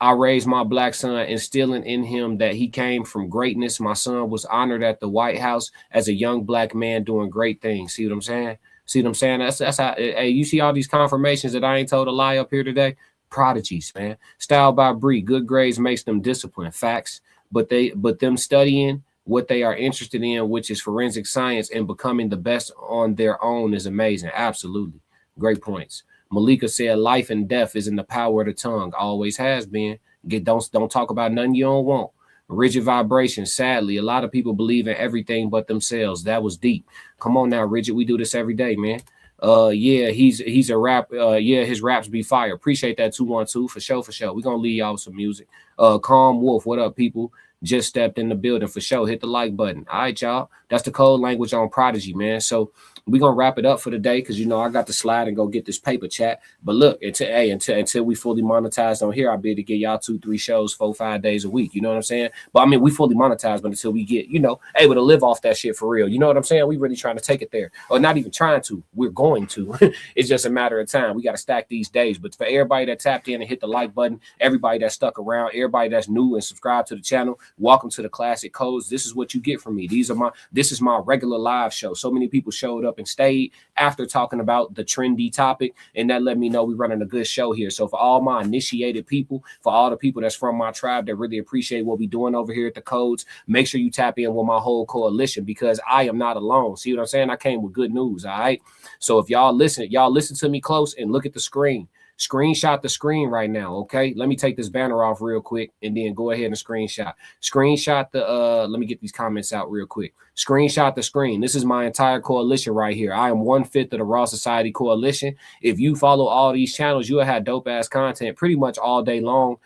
I raised my black son, instilling in him that he came from greatness. My son was honored at the White House as a young black man doing great things. See what I'm saying? See what I'm saying? That's how, hey, you see all these confirmations that I ain't told a lie up here today? Prodigies, man. Style by Bree. Good grades makes them disciplined. Facts. But them studying what they are interested in, which is forensic science, and becoming the best on their own is amazing. Absolutely. Great points. Malika said, life and death is in the power of the tongue. Always has been. Don't talk about nothing you don't want. Rigid vibration. Sadly, a lot of people believe in everything but themselves. That was deep. Come on now, Rigid. We do this every day, man. Yeah, he's a rap. Yeah, his raps be fire. Appreciate that 212 for sure. We're gonna leave y'all with some music. Calm Wolf, what up, people? Just stepped in the building for sure. Hit the like button. All right, y'all. That's the code language on Prodigy, man. So we're gonna wrap it up for the day because I got to slide and go get this paper chat. But look, until we fully monetized on here, I'll be able to get y'all 2-3 shows 4-5 days a week. You know what I'm saying? But I mean, we fully monetized, but until we get able to live off that shit for real. You know what I'm saying? We really trying to take it there, or not even trying to. We're going to. It's just a matter of time. We got to stack these days. But for everybody that tapped in and hit the like button, everybody that stuck around, everybody that's new and subscribed to the channel, welcome to the Classic Codes. This is what you get from me. This is my regular live show. So many people showed up and stayed after talking about the trendy topic, and that let me know we're running a good show here. So for all my initiated people, for all the people that's from my tribe that really appreciate what we're doing over here at the Codes, make sure you tap in with my whole coalition because I am not alone. See what I'm saying? I came with good news. All right. So if y'all listen to me close and look at the screen. Screenshot the screen right now, okay? Let me take this banner off real quick and then go ahead and screenshot. Screenshot the, let me get these comments out real quick. Screenshot the screen. This is my entire coalition right here. I am 1/5 of the Raw Society Coalition. If you follow all these channels, you'll have dope-ass content pretty much all day long,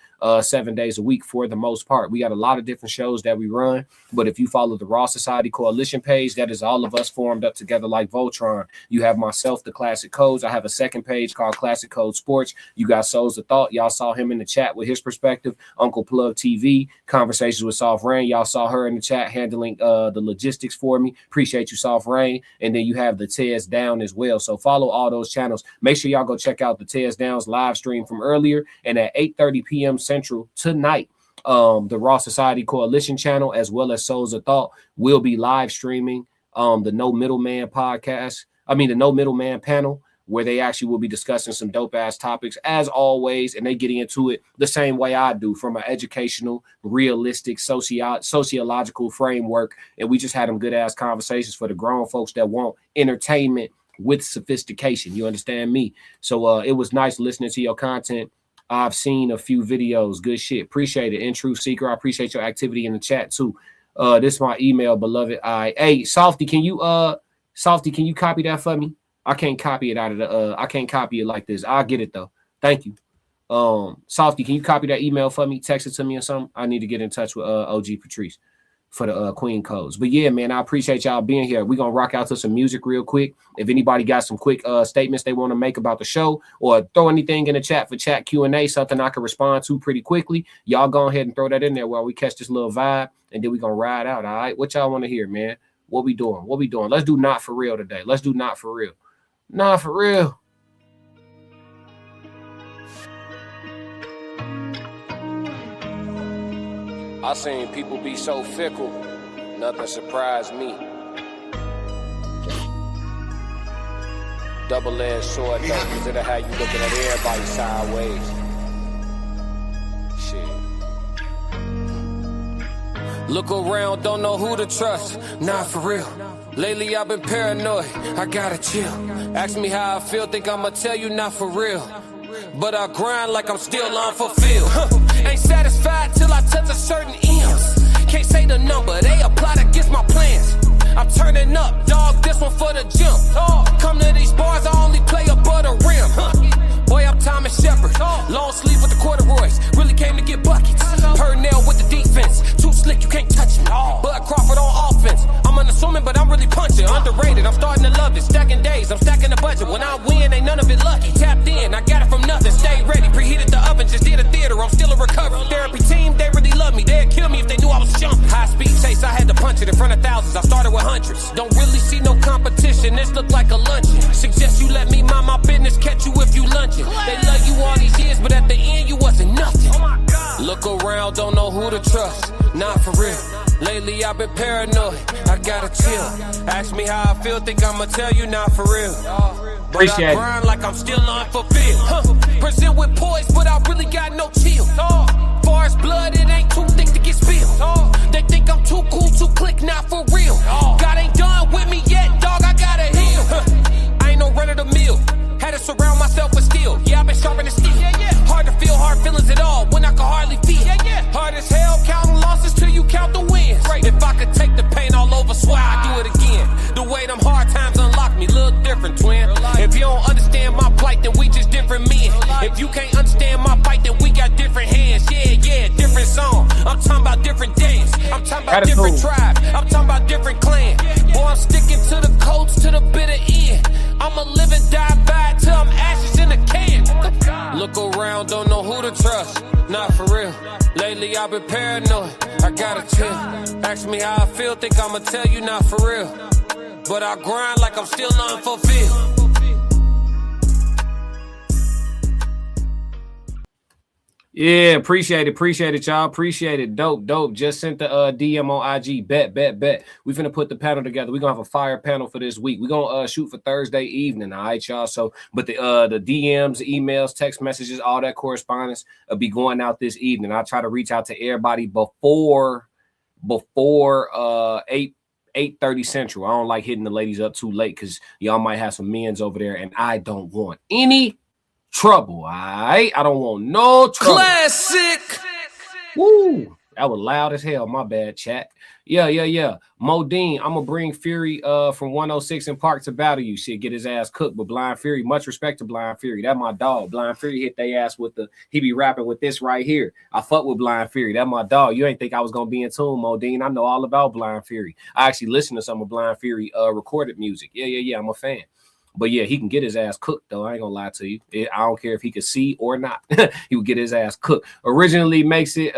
7 days a week for the most part. We got a lot of different shows that we run, but if you follow the Raw Society Coalition page, that is all of us formed up together like Voltron. You have myself, the Classic Codes. I have a second page called Classic Code Sports. You got Souls of Thought. Y'all saw him in the chat with his perspective. Uncle Plug TV, Conversations with Soft Rain. Y'all saw her in the chat handling the logistics for me. Appreciate you, Soft Rain. And then you have the Tez Down as well. So follow all those channels. Make sure y'all go check out the Tez Down's live stream from earlier, and at 8:30 p.m. Central tonight, the Raw Society Coalition channel as well as Souls of Thought will be live streaming the No Middleman podcast. I mean the No Middleman panel, where they actually will be discussing some dope ass topics as always, and they get into it the same way I do, from an educational, realistic, sociological framework. And we just had them good ass conversations for the grown folks that want entertainment with sophistication. You understand me? So it was nice listening to your content. I've seen a few videos. Good shit. Appreciate it. In Truth Seeker, I appreciate your activity in the chat too. This is my email, beloved. Hey, Softy, can you copy that for me? I can't copy it out of the I can't copy it like this. I'll get it though. Thank you. Softy, can you copy that email for me? Text it to me or something. I need to get in touch with OG Patrice for the Queen Codes. But yeah, man, I appreciate y'all being here. We're gonna rock out to some music real quick. If anybody got some quick statements they want to make about the show, or throw anything in the chat for chat Q&A, something I can respond to pretty quickly, y'all go ahead and throw that in there while we catch this little vibe, and then we're gonna ride out. All right, what y'all want to hear, man? What we doing? Let's do Not For Real today. Let's do Not For Real. Not For Real. I seen people be so fickle, nothing surprised me. Double-edged sword, though, consider how you looking at everybody sideways. Shit. Look around, don't know who to trust, not for real. Lately I've been paranoid, I gotta chill. Ask me how I feel, think I'ma tell you not for real. But I grind like I'm still unfulfilled. Ain't satisfied till I touch a certain M's. Can't say the number, they applied against my plans. I'm turning up, dog, this one for the gym. Come to these bars, I only play above the rim. Boy, I'm Thomas Shepard, long sleeve with the corduroys. Really came to get buckets. Purnell with the defense, too slick, you can't touch me. Bud Crawford on offense. I'm unassuming, but I'm really punching. Underrated, I'm starting to love it. Stacking days, I'm stacking the budget. When I win, ain't none of it lucky. Tapped in, I got it from nothing. Stay ready, preheated the oven, just did a theater. I'm still a recovery. Therapy team, they really love me. They'd kill me if they knew I was jumping. High speed chase, I had to punch it in front of thousands. I started with hundreds. Don't really see no competition, this look like a luncheon. Suggest you let me mind my business, catch you if you lunching. They love you all these years, but at the end you wasn't nothing. Look around, don't know who to trust, not for real. Lately I've been paranoid, I gotta chill. Ask me how I feel, think I'ma tell you not for real. But Appreciate I it. grind like I'm still unfulfilled. Present with poise, but I really got no chill. Far as blood, it ain't too thick to get spilled. They think I'm too cool to click, not for real. God ain't done with me yet, dog, I gotta heal. I ain't no run of the mill. Had to surround myself with steel. Yeah, I've been sharpening steel. Hard to feel hard feelings at all when I can hardly feel. Hard as hell counting losses till you count the wins. If I could take the pain all over, swear I'd do it again. The way them hard times unlock me, look different, twin. If you don't understand my plight, then we just different men. If you can't understand my fight, then we got different hands. Yeah, different song. I'm talking about different days. I'm talking about different tribes. I'm talking about different clans. Boy, I'm sticking to the codes to the bitter end. I'ma live and die by it till I'm ashes in a can. Look around, don't know who to trust, not for real. Lately I've been paranoid, I gotta chill. Ask me how I feel, think I'ma tell you not for real. But I grind like I'm still unfulfilled. Yeah, appreciate it, y'all. Appreciate it. Dope. Just sent the DM on IG. Bet. We finna put the panel together. We're gonna have a fire panel for this week. We're gonna shoot for Thursday evening, all right, y'all. So, but the DMs, emails, text messages, all that correspondence will be going out this evening. I'll try to reach out to everybody before 8:30 Central. I don't like hitting the ladies up too late because y'all might have some men's over there, and I don't want any trouble, all right? I don't want no trouble. Classic. Woo! That was loud as hell. My bad, chat. Yeah. Modine, I'm gonna bring Fury from 106 in Park to battle you. Shit, get his ass cooked. But Blind Fury, much respect to Blind Fury. That my dog. Blind Fury hit they ass with he be rapping with this right here. I fuck with Blind Fury. That my dog. You ain't think I was gonna be in tune, Modine. I know all about Blind Fury. I actually listen to some of Blind Fury recorded music. Yeah. I'm a fan. But yeah, he can get his ass cooked, though. I ain't gonna lie to you. I don't care if he could see or not. He would get his ass cooked. Originality makes it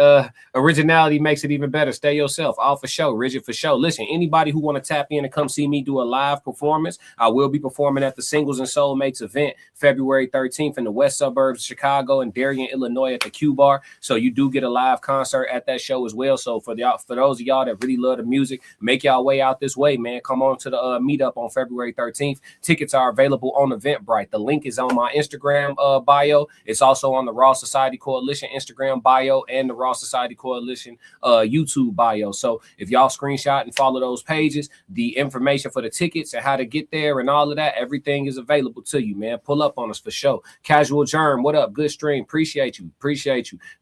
even better. Stay yourself. All for show. Rigid for show. Listen, anybody who want to tap in and come see me do a live performance, I will be performing at the Singles and Soulmates event February 13th in the west suburbs of Chicago and Darien, Illinois at the Q Bar. So you do get a live concert at that show as well. So for those of y'all that really love the music, make y'all way out this way, man. Come on to the meetup on February 13th. Tickets are available on Eventbrite. The link is on my Instagram bio. It's also on the Raw Society Coalition Instagram bio and the Raw Society Coalition YouTube bio. So if y'all screenshot and follow those pages, the information for the tickets and how to get there and all of that, everything is available to you, man. Pull up on us for sure. Casual Germ, what up? Good stream. Appreciate you.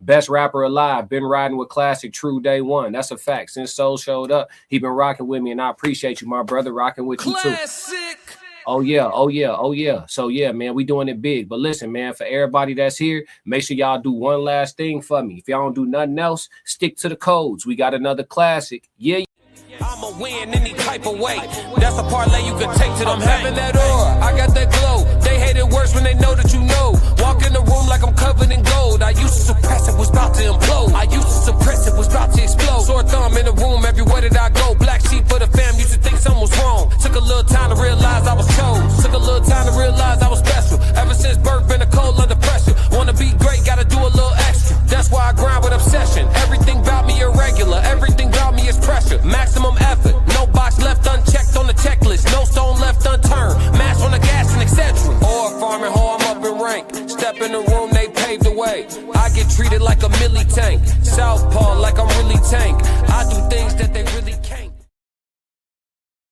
Best rapper alive. Been riding with Classic True day one. That's a fact. Since Soul showed up, he been rocking with me, and I appreciate you, my brother, rocking with you too. Oh yeah. So yeah, man, we doing it big. But listen, man, for everybody that's here, make sure y'all do one last thing for me. If y'all don't do nothing else, stick to the codes. We got another classic. Yeah. I'ma win any type of way. That's a parlay you can take to them. I'm having that aura, I got that glow. They hate it worse when they know that you know. Walk in the room like I'm covered in gold. I used to suppress it, was about to implode. I used to suppress it, was about to explode. Sore thumb in the room, everywhere that I go. Black sheep for the fam, used to think something was wrong. Took a little time to realize I was chose. Took a little time to realize I was special. Ever since birth, been a cold under pressure. Wanna be great, gotta do a little extra. That's why I grind with obsession. Everything about me irregular. in the room, they paved the way. I get treated like a milli tank. Southpaw like I'm really tank. I do